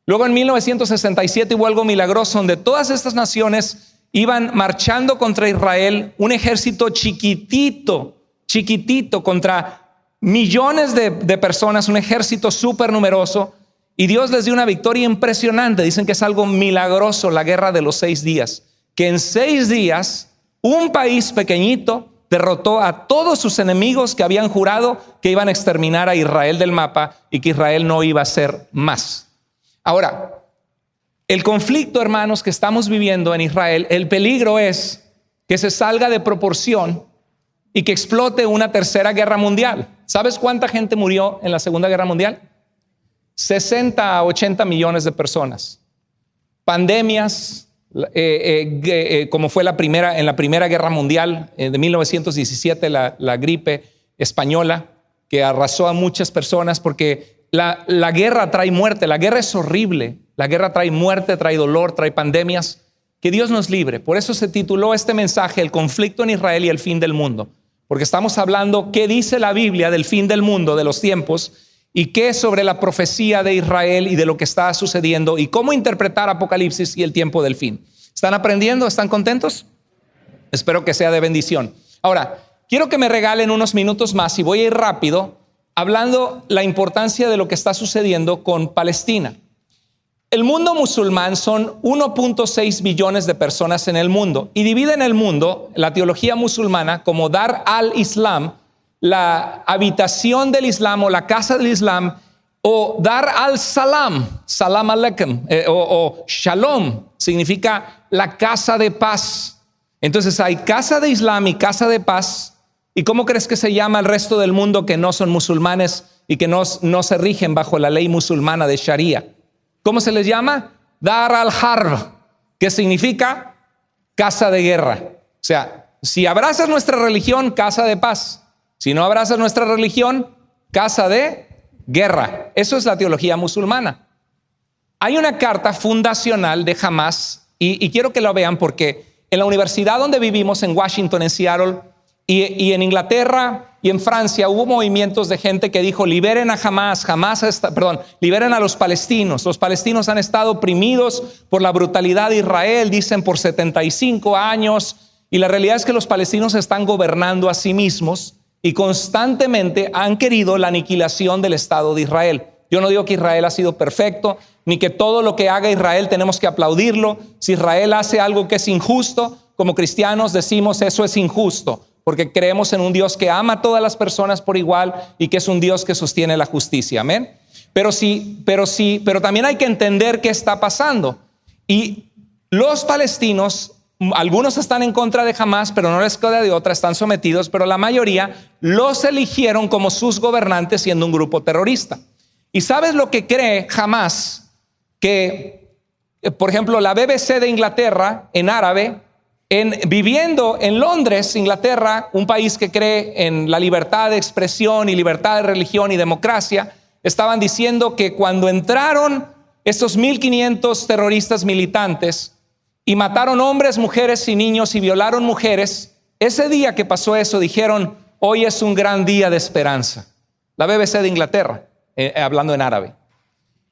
Luego en 1967 hubo algo milagroso donde todas estas naciones iban marchando contra Israel, un ejército chiquitito contra millones de personas, un ejército súper numeroso, y Dios les dio una victoria impresionante. Dicen que es algo milagroso la guerra de los 6 días, que en 6 días un país pequeñito derrotó a todos sus enemigos que habían jurado que iban a exterminar a Israel del mapa y que Israel no iba a ser más. Ahora, el conflicto, hermanos, que estamos viviendo en Israel, el peligro es que se salga de proporción y que explote una tercera guerra mundial. ¿Sabes cuánta gente murió en la Segunda Guerra Mundial? 60 a 80 millones de personas. Pandemias, como fue en la Primera Guerra Mundial de 1917, la gripe española, que arrasó a muchas personas porque la guerra trae muerte, la guerra es horrible, la guerra trae muerte, trae dolor, trae pandemias. Que Dios nos libre. Por eso se tituló este mensaje, El conflicto en Israel y el fin del mundo, porque estamos hablando qué dice la Biblia del fin del mundo, de los tiempos, y qué sobre la profecía de Israel y de lo que está sucediendo y cómo interpretar Apocalipsis y el tiempo del fin. ¿Están aprendiendo? ¿Están contentos? Espero que sea de bendición. Ahora, quiero que me regalen unos minutos más y voy a ir rápido hablando la importancia de lo que está sucediendo con Palestina. El mundo musulmán son 1.6 billones de personas en el mundo y dividen el mundo, la teología musulmana, como Dar al-Islam, la habitación del Islam o la casa del Islam, o Dar al-Salam, Salam Aleikum, o Shalom, significa la casa de paz. Entonces hay casa de Islam y casa de paz. ¿Y cómo crees que se llama el resto del mundo que no son musulmanes y que no se rigen bajo la ley musulmana de Sharia? ¿Cómo se les llama? Dar al-Harb, que significa casa de guerra. O sea, si abrazas nuestra religión, casa de paz. Si no abrazas nuestra religión, casa de guerra. Eso es la teología musulmana. Hay una carta fundacional de Hamás y quiero que lo vean porque en la universidad donde vivimos, en Washington, en Seattle, y en Inglaterra y en Francia hubo movimientos de gente que dijo liberen a Hamás, liberen a los palestinos. Los palestinos han estado oprimidos por la brutalidad de Israel, dicen por 75 años, y la realidad es que los palestinos están gobernando a sí mismos y constantemente han querido la aniquilación del Estado de Israel. Yo no digo que Israel ha sido perfecto, ni que todo lo que haga Israel tenemos que aplaudirlo. Si Israel hace algo que es injusto, como cristianos decimos eso es injusto, porque creemos en un Dios que ama a todas las personas por igual y que es un Dios que sostiene la justicia. Amén. Pero también hay que entender qué está pasando. Y los palestinos, algunos están en contra de Hamás, pero no les queda de otra, están sometidos, pero la mayoría los eligieron como sus gobernantes siendo un grupo terrorista. ¿Y sabes lo que cree Hamás? Que, por ejemplo, la BBC de Inglaterra, en árabe, viviendo en Londres, Inglaterra, un país que cree en la libertad de expresión y libertad de religión y democracia, estaban diciendo que cuando entraron estos 1,500 terroristas militantes y mataron hombres, mujeres y niños y violaron mujeres, ese día que pasó eso dijeron: hoy es un gran día de esperanza. La BBC de Inglaterra, hablando en árabe.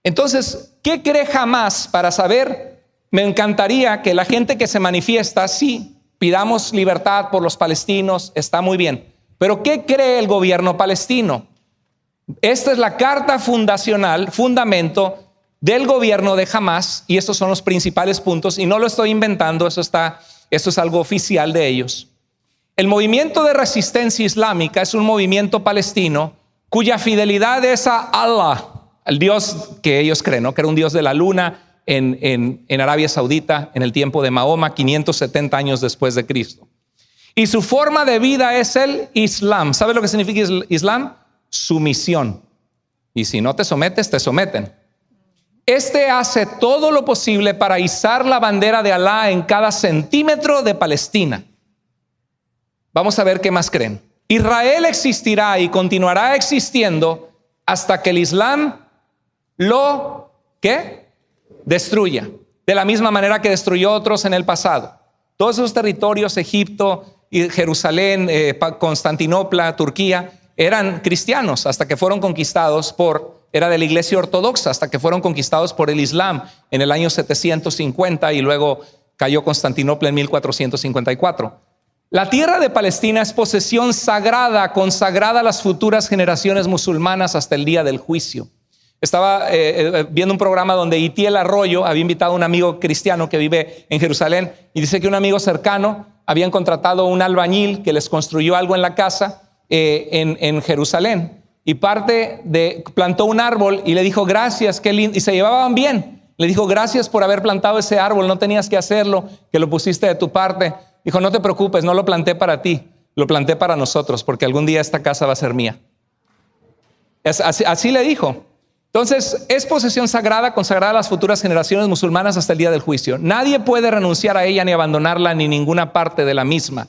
Entonces, ¿qué cree Hamás para saber? Me encantaría que la gente que se manifiesta, sí, pidamos libertad por los palestinos, está muy bien. Pero ¿qué cree el gobierno palestino? Esta es la carta fundacional, fundamento del gobierno de Hamás, y estos son los principales puntos, y no lo estoy inventando, eso es algo oficial de ellos. El movimiento de resistencia islámica es un movimiento palestino cuya fidelidad es a Allah, al Dios que ellos creen, ¿no? Que era un Dios de la luna en Arabia Saudita en el tiempo de Mahoma, 570 años después de Cristo. Y su forma de vida es el Islam. ¿Sabe lo que significa Islam? Sumisión. Y si no te sometes, te someten. Este hace todo lo posible para izar la bandera de Alá en cada centímetro de Palestina. Vamos a ver qué más creen. Israel existirá y continuará existiendo hasta que el Islam lo ¿qué? Destruya. De la misma manera que destruyó otros en el pasado. Todos esos territorios, Egipto, Jerusalén, Constantinopla, Turquía, eran cristianos hasta que fueron conquistados era de la iglesia ortodoxa hasta que fueron conquistados por el Islam en el año 750 y luego cayó Constantinopla en 1454. La tierra de Palestina es posesión sagrada, consagrada a las futuras generaciones musulmanas hasta el día del juicio. Estaba viendo un programa donde Itiel Arroyo había invitado a un amigo cristiano que vive en Jerusalén y dice que un amigo cercano habían contratado un albañil que les construyó algo en la casa en Jerusalén y plantó un árbol y le dijo gracias, qué lindo, y se llevaban bien. Le dijo gracias por haber plantado ese árbol, no tenías que hacerlo, que lo pusiste de tu parte. Dijo no te preocupes, no lo planté para ti, lo planté para nosotros porque algún día esta casa va a ser mía. Así le dijo. Entonces es posesión sagrada, consagrada a las futuras generaciones musulmanas hasta el día del juicio. Nadie puede renunciar a ella ni abandonarla ni ninguna parte de la misma.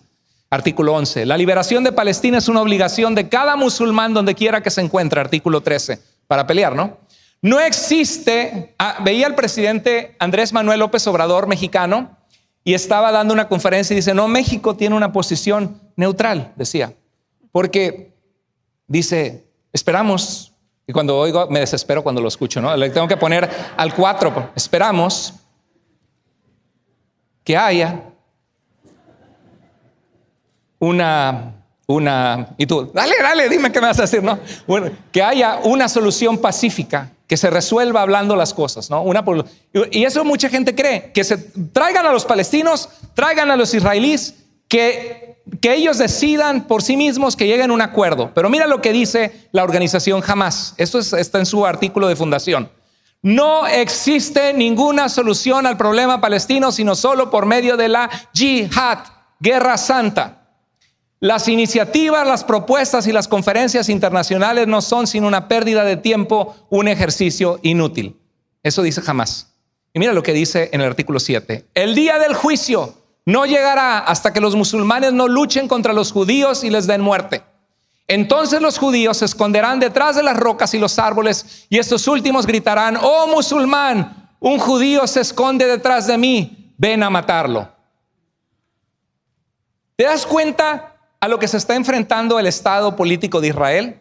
Artículo 11. La liberación de Palestina es una obligación de cada musulmán donde quiera que se encuentre. Artículo 13. Para pelear, ¿no? No existe. Veía al presidente Andrés Manuel López Obrador, mexicano, y estaba dando una conferencia y dice, no, México tiene una posición neutral, decía. Porque dice, esperamos. Y cuando oigo, me desespero cuando lo escucho, ¿no? Le tengo que poner al 4. Esperamos que haya y tú, dale, dime qué me vas a decir, ¿no? Bueno, que haya una solución pacífica, que se resuelva hablando las cosas, ¿no? Y eso mucha gente cree, que se traigan a los palestinos, traigan a los israelíes, que ellos decidan por sí mismos, que lleguen a un acuerdo. Pero mira lo que dice la organización Hamás. Esto está en su artículo de fundación. No existe ninguna solución al problema palestino, sino solo por medio de la yihad, guerra santa. Las iniciativas, las propuestas y las conferencias internacionales no son sino una pérdida de tiempo, un ejercicio inútil. Eso dice Hamás. Y mira lo que dice en el artículo 7. El día del juicio no llegará hasta que los musulmanes no luchen contra los judíos y les den muerte. Entonces los judíos se esconderán detrás de las rocas y los árboles y estos últimos gritarán, oh musulmán, un judío se esconde detrás de mí, ven a matarlo. ¿Te das cuenta a lo que se está enfrentando el Estado político de Israel?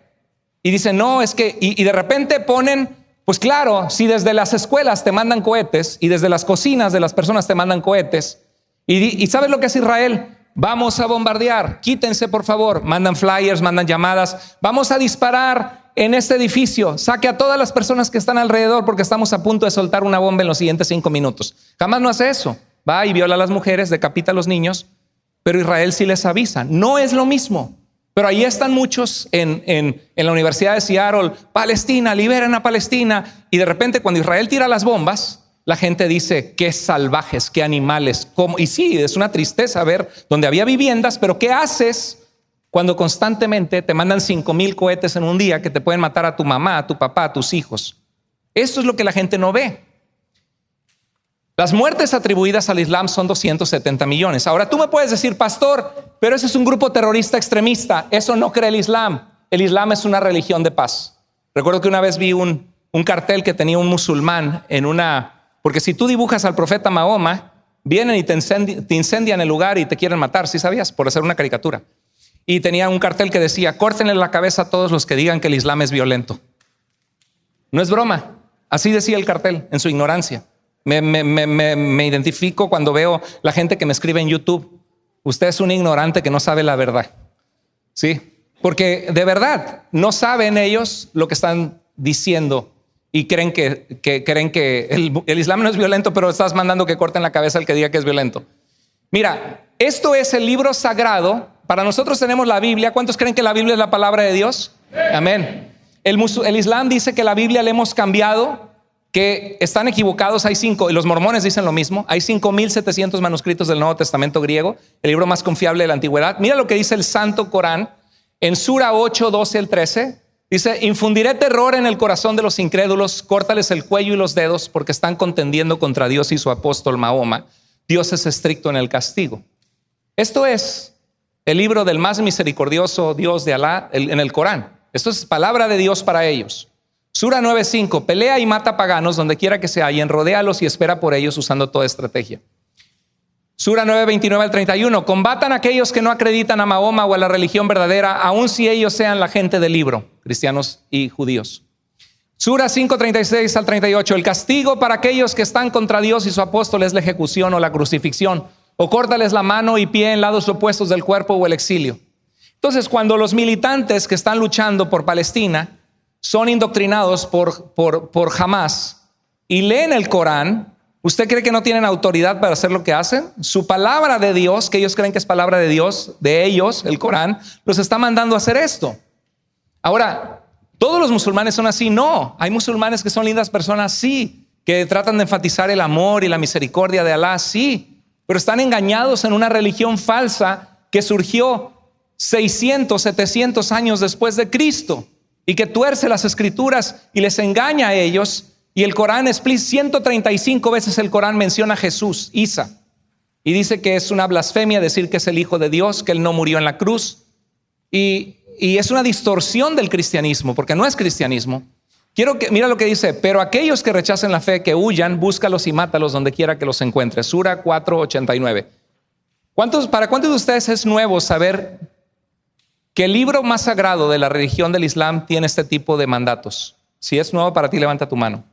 Y dicen, no, es que, y de repente ponen, pues claro, si desde las escuelas te mandan cohetes y desde las cocinas de las personas te mandan cohetes, y ¿sabes lo que es Israel? Vamos a bombardear, quítense por favor, mandan flyers, mandan llamadas, vamos a disparar en este edificio, saque a todas las personas que están alrededor porque estamos a punto de soltar una bomba en los siguientes 5 minutos. Jamás no hace eso, va y viola a las mujeres, decapita a los niños, pero Israel sí les avisa, no es lo mismo. Pero ahí están muchos en la Universidad de Seattle, Palestina, liberen a Palestina, y de repente cuando Israel tira las bombas, la gente dice, qué salvajes, qué animales, ¿cómo? Y sí, es una tristeza ver donde había viviendas, pero ¿qué haces cuando constantemente te mandan 5,000 cohetes en un día que te pueden matar a tu mamá, a tu papá, a tus hijos? Esto es lo que la gente no ve. Las muertes atribuidas al Islam son 270 millones. Ahora tú me puedes decir, pastor, pero ese es un grupo terrorista extremista. Eso no cree el Islam. El Islam es una religión de paz. Recuerdo que una vez vi un cartel que tenía un musulmán porque si tú dibujas al profeta Mahoma, vienen y te incendian el lugar y te quieren matar, ¿sí sabías? Por hacer una caricatura. Y tenía un cartel que decía: córtenle la cabeza a todos los que digan que el Islam es violento. No es broma, así decía el cartel en su ignorancia. Me identifico cuando veo la gente que me escribe en YouTube: usted es un ignorante que no sabe la verdad. Sí, porque de verdad no saben ellos lo que están diciendo y creen que el Islam no es violento, pero estás mandando que corten la cabeza al que diga que es violento. Mira, esto es el libro sagrado. Para nosotros tenemos la Biblia. ¿Cuántos creen que la Biblia es la palabra de Dios? Amén. El Islam dice que la Biblia le hemos cambiado, que están equivocados. Hay 5, y los mormones dicen lo mismo. Hay 5,700 manuscritos del Nuevo Testamento griego, el libro más confiable de la antigüedad. Mira lo que dice el Santo Corán en Sura 8, 12 al 13. Dice: infundiré terror en el corazón de los incrédulos, córtales el cuello y los dedos, porque están contendiendo contra Dios y su apóstol Mahoma. Dios es estricto en el castigo. Esto es el libro del más misericordioso Dios de Alá en el Corán. Esto es palabra de Dios para ellos. Sura 9:5: pelea y mata paganos donde quiera que se hallen, rodéalos y espera por ellos usando toda estrategia. Sura 9:29 al 31: combatan a aquellos que no acreditan a Mahoma o a la religión verdadera, aun si ellos sean la gente del libro, cristianos y judíos. Sura 5:36 al 38: el castigo para aquellos que están contra Dios y su apóstol es la ejecución o la crucifixión, o córtales la mano y pie en lados opuestos del cuerpo o el exilio. Entonces, cuando los militantes que están luchando por Palestina son indoctrinados por Hamas y leen el Corán, ¿usted cree que no tienen autoridad para hacer lo que hacen? Su palabra de Dios, que ellos creen que es palabra de Dios, de ellos, el Corán, los está mandando a hacer esto. Ahora, ¿todos los musulmanes son así? No, hay musulmanes que son lindas personas, sí, que tratan de enfatizar el amor y la misericordia de Alá, sí, pero están engañados en una religión falsa que surgió 600, 700 años después de Cristo y que tuerce las escrituras y les engaña a ellos. Y el Corán 135 veces el Corán menciona a Jesús, Isa, y dice que es una blasfemia decir que es el Hijo de Dios, que Él no murió en la cruz, y es una distorsión del cristianismo, porque no es cristianismo. Mira lo que dice: pero aquellos que rechacen la fe, que huyan, búscalos y mátalos donde quiera que los encuentres. Sura 4:89. ¿Para cuántos de ustedes es nuevo saber que el libro más sagrado de la religión del Islam tiene este tipo de mandatos? Si es nuevo para ti, levanta tu mano.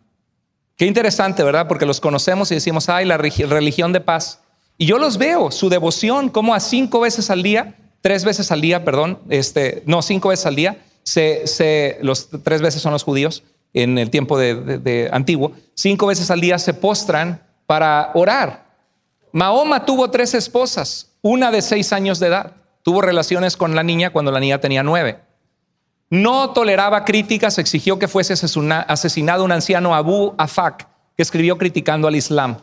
Qué interesante, ¿verdad? Porque los conocemos y decimos: ay, la religión de paz. Y yo los veo, su devoción, como a 5 veces al día, 3 veces al día, perdón, 5 veces al día, los 3 veces son los judíos en el tiempo de antiguo, 5 veces al día se postran para orar. Mahoma tuvo 3 esposas, una de 6 años de edad. Tuvo relaciones con la niña cuando la niña tenía 9. No toleraba críticas, exigió que fuese asesinado un anciano, Abu Afak, que escribió criticando al Islam.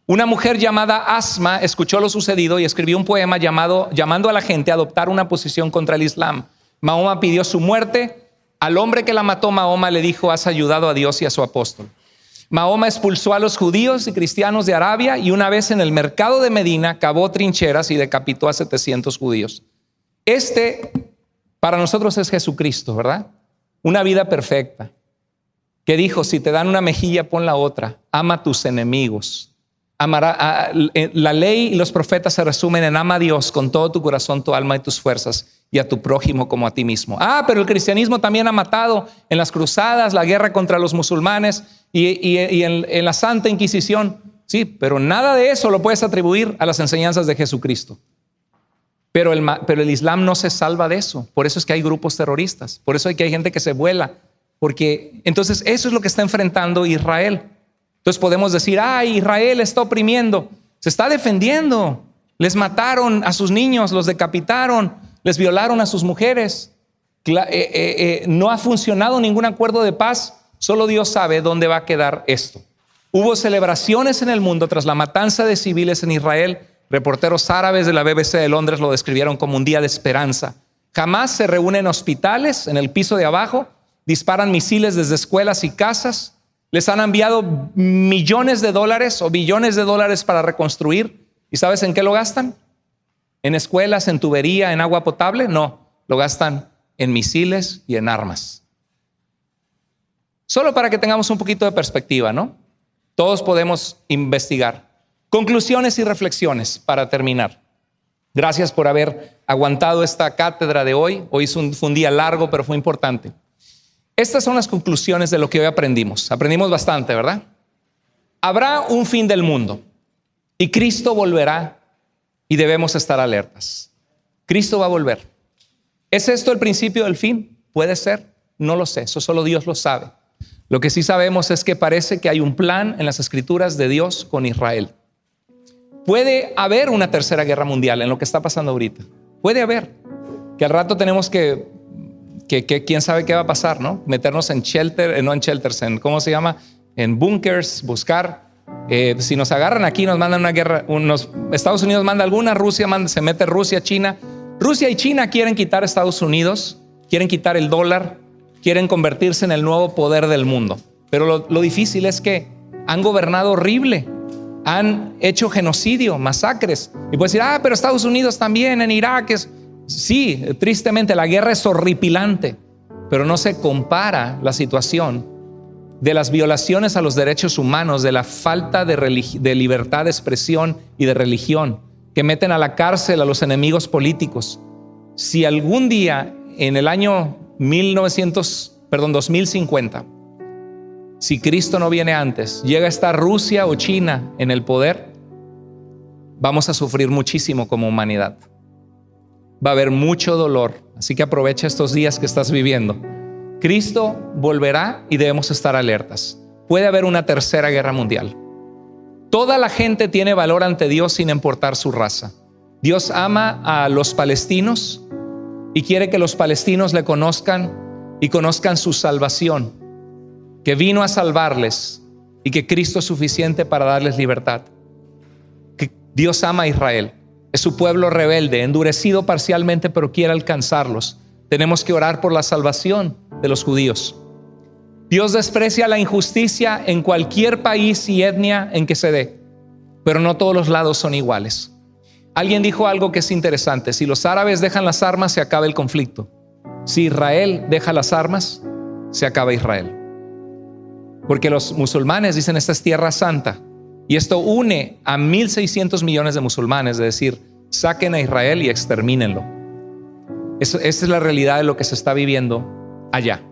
Una mujer llamada Asma escuchó lo sucedido y escribió un poema llamando a la gente a adoptar una posición contra el Islam. Mahoma pidió su muerte. Al hombre que la mató, Mahoma le dijo: has ayudado a Dios y a su apóstol. Mahoma expulsó a los judíos y cristianos de Arabia y una vez en el mercado de Medina cavó trincheras y decapitó a 700 judíos. Para nosotros es Jesucristo, ¿verdad? Una vida perfecta, que dijo: si te dan una mejilla, pon la otra. Ama a tus enemigos. La ley y los profetas se resumen en: ama a Dios con todo tu corazón, tu alma y tus fuerzas, y a tu prójimo como a ti mismo. Pero el cristianismo también ha matado en las cruzadas, la guerra contra los musulmanes y en la Santa Inquisición. Sí, pero nada de eso lo puedes atribuir a las enseñanzas de Jesucristo. Pero el Islam no se salva de eso. Por eso es que hay grupos terroristas. Por eso es que hay gente que se vuela. Porque entonces eso es lo que está enfrentando Israel. Entonces podemos decir: Israel está oprimiendo. Se está defendiendo. Les mataron a sus niños, los decapitaron, les violaron a sus mujeres. No ha funcionado ningún acuerdo de paz. Solo Dios sabe dónde va a quedar esto. Hubo celebraciones en el mundo tras la matanza de civiles en Israel. Reporteros árabes de la BBC de Londres lo describieron como un día de esperanza. Jamás se reúne en hospitales, en el piso de abajo, disparan misiles desde escuelas y casas, les han enviado millones de dólares o billones de dólares para reconstruir. ¿Y sabes en qué lo gastan? ¿En escuelas, en tubería, en agua potable? No, lo gastan en misiles y en armas. Solo para que tengamos un poquito de perspectiva, ¿no? Todos podemos investigar. Conclusiones y reflexiones para terminar. Gracias por haber aguantado esta cátedra de hoy. Hoy fue un día largo, pero fue importante. Estas son las conclusiones de lo que hoy aprendimos. Aprendimos bastante, ¿verdad? Habrá un fin del mundo y Cristo volverá y debemos estar alertas. Cristo va a volver. ¿Es esto el principio del fin? Puede ser, no lo sé, eso solo Dios lo sabe. Lo que sí sabemos es que parece que hay un plan en las Escrituras de Dios con Israel. Puede haber una tercera guerra mundial en lo que está pasando ahorita. Puede haber. Que al rato tenemos que quién sabe qué va a pasar, ¿no? Meternos en shelter, no en shelters, en ¿cómo se llama? En bunkers, buscar. Si nos agarran aquí, nos mandan una guerra. Estados Unidos manda alguna, Rusia se mete Rusia, China. Rusia y China quieren quitar a Estados Unidos, quieren quitar el dólar, quieren convertirse en el nuevo poder del mundo. Pero lo difícil es que han gobernado horrible. Han hecho genocidio, masacres. Y puedes decir, pero Estados Unidos también en Irak es... Sí, tristemente la guerra es horripilante, pero no se compara la situación de las violaciones a los derechos humanos, de la falta de libertad de expresión y de religión, que meten a la cárcel a los enemigos políticos. Si algún día en el año 2050, si Cristo no viene antes, llega a estar Rusia o China en el poder, vamos a sufrir muchísimo como humanidad. Va a haber mucho dolor, así que aprovecha estos días que estás viviendo. Cristo volverá y debemos estar alertas. Puede haber una tercera guerra mundial. Toda la gente tiene valor ante Dios sin importar su raza. Dios ama a los palestinos y quiere que los palestinos le conozcan y conozcan su salvación, que vino a salvarles y que Cristo es suficiente para darles libertad. Que Dios ama a Israel. Es su pueblo rebelde, endurecido parcialmente, pero quiere alcanzarlos. Tenemos que orar por la salvación de los judíos. Dios desprecia la injusticia en cualquier país y etnia en que se dé, pero no todos los lados son iguales. Alguien dijo algo que es interesante: si los árabes dejan las armas, se acaba el conflicto. Si Israel deja las armas, se acaba Israel. Porque los musulmanes dicen esta es tierra santa. Y esto une a 1.600 millones de musulmanes, de decir, saquen a Israel y extermínenlo. Esa es la realidad de lo que se está viviendo allá.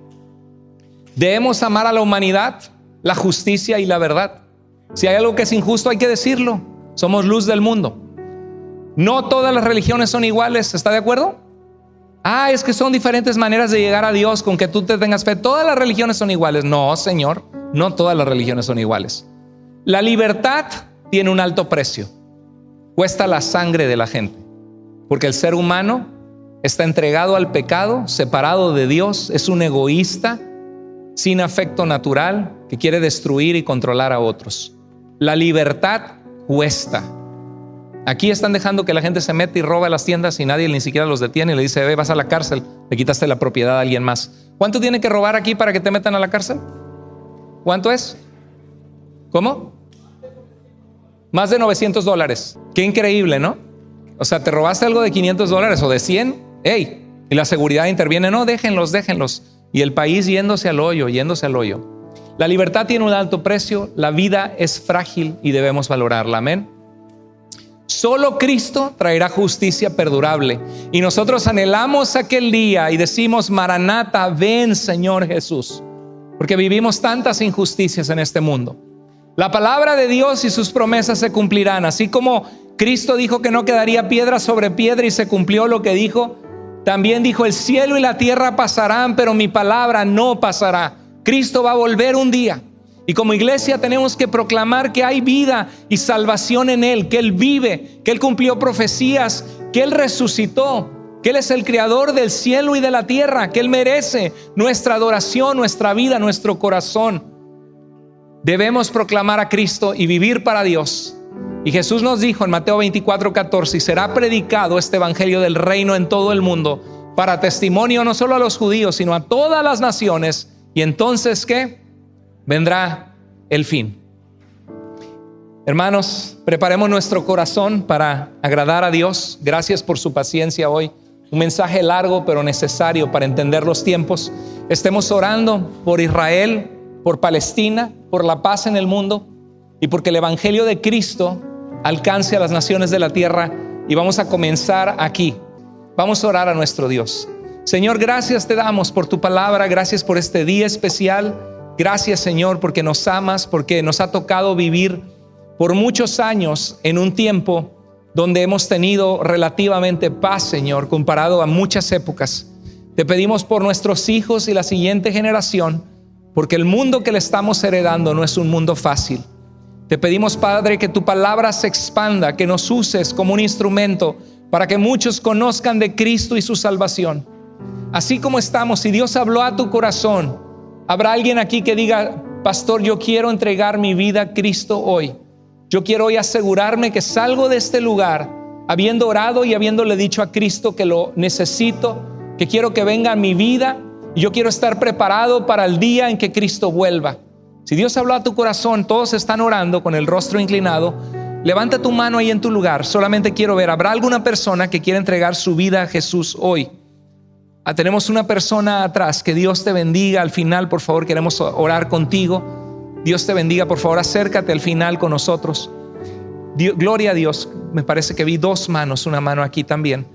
Debemos amar a la humanidad, la justicia y la verdad. Si hay algo que es injusto, hay que decirlo. Somos luz del mundo. No todas las religiones son iguales, ¿está de acuerdo? Es que son diferentes maneras de llegar a Dios con que tú te tengas fe. Todas las religiones son iguales. No, Señor, no todas las religiones son iguales. La libertad tiene un alto precio. Cuesta la sangre de la gente. Porque el ser humano está entregado al pecado, separado de Dios, es un egoísta, sin afecto natural, que quiere destruir y controlar a otros. La libertad cuesta. Aquí están dejando que la gente se mete y roba las tiendas y nadie ni siquiera los detiene y le dice, vas a la cárcel, le quitaste la propiedad a alguien más. ¿Cuánto tiene que robar aquí para que te metan a la cárcel? ¿Cuánto es? ¿Cómo? Más de $900. Qué increíble, ¿no? O sea, te robaste algo de $500 o de 100. ¡Ey! Y la seguridad interviene. No, déjenlos. Y el país yéndose al hoyo. La libertad tiene un alto precio. La vida es frágil y debemos valorarla. Amén. Solo Cristo traerá justicia perdurable. Y nosotros anhelamos aquel día y decimos, Maranata, ven Señor Jesús. Porque vivimos tantas injusticias en este mundo. La palabra de Dios y sus promesas se cumplirán. Así como Cristo dijo que no quedaría piedra sobre piedra y se cumplió lo que dijo, también dijo, el cielo y la tierra pasarán, pero mi palabra no pasará. Cristo va a volver un día. Y como iglesia tenemos que proclamar que hay vida y salvación en Él, que Él vive, que Él cumplió profecías, que Él resucitó, que Él es el creador del cielo y de la tierra, que Él merece nuestra adoración, nuestra vida, nuestro corazón. Debemos proclamar a Cristo y vivir para Dios. Y Jesús nos dijo en Mateo 24:14, y será predicado este evangelio del reino en todo el mundo para testimonio no solo a los judíos, sino a todas las naciones. Y entonces, ¿qué? Vendrá el fin. Hermanos, preparemos nuestro corazón para agradar a Dios. Gracias por su paciencia hoy. Un mensaje largo pero necesario para entender los tiempos. Estemos orando por Israel, por Palestina, por la paz en el mundo y porque el evangelio de Cristo alcance a las naciones de la tierra. Y vamos a comenzar aquí. Vamos a orar a nuestro Dios. Señor, gracias te damos por tu palabra, gracias por este día especial. Gracias, Señor, porque nos amas, porque nos ha tocado vivir por muchos años en un tiempo donde hemos tenido relativamente paz, Señor, comparado a muchas épocas. Te pedimos por nuestros hijos y la siguiente generación, porque el mundo que le estamos heredando no es un mundo fácil. Te pedimos, Padre, que tu palabra se expanda, que nos uses como un instrumento para que muchos conozcan de Cristo y su salvación. Así como estamos, si Dios habló a tu corazón, habrá alguien aquí que diga: pastor, yo quiero entregar mi vida a Cristo hoy. Yo quiero hoy asegurarme que salgo de este lugar habiendo orado y habiéndole dicho a Cristo que lo necesito, que quiero que venga a mi vida y yo quiero estar preparado para el día en que Cristo vuelva. Si Dios habló a tu corazón, todos están orando con el rostro inclinado. Levanta tu mano ahí en tu lugar. Solamente quiero ver, ¿habrá alguna persona que quiera entregar su vida a Jesús hoy? Tenemos una persona atrás. Que Dios te bendiga. Al final, por favor, queremos orar contigo. Dios te bendiga. Por favor, acércate al final con nosotros. Gloria a Dios. Me parece que vi dos manos, una mano aquí también.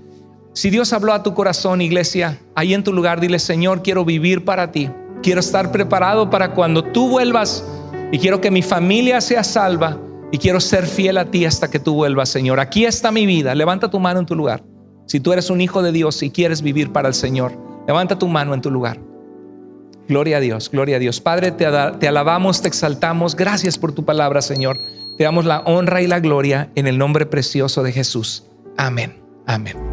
Si Dios habló a tu corazón, iglesia, ahí en tu lugar, dile: Señor, quiero vivir para ti. Quiero estar preparado para cuando tú vuelvas y quiero que mi familia sea salva y quiero ser fiel a ti hasta que tú vuelvas, Señor. Aquí está mi vida. Levanta tu mano en tu lugar. Si tú eres un hijo de Dios y quieres vivir para el Señor, levanta tu mano en tu lugar. Gloria a Dios, gloria a Dios. Padre, te alabamos, te exaltamos. Gracias por tu palabra, Señor. Te damos la honra y la gloria en el nombre precioso de Jesús. Amén, amén.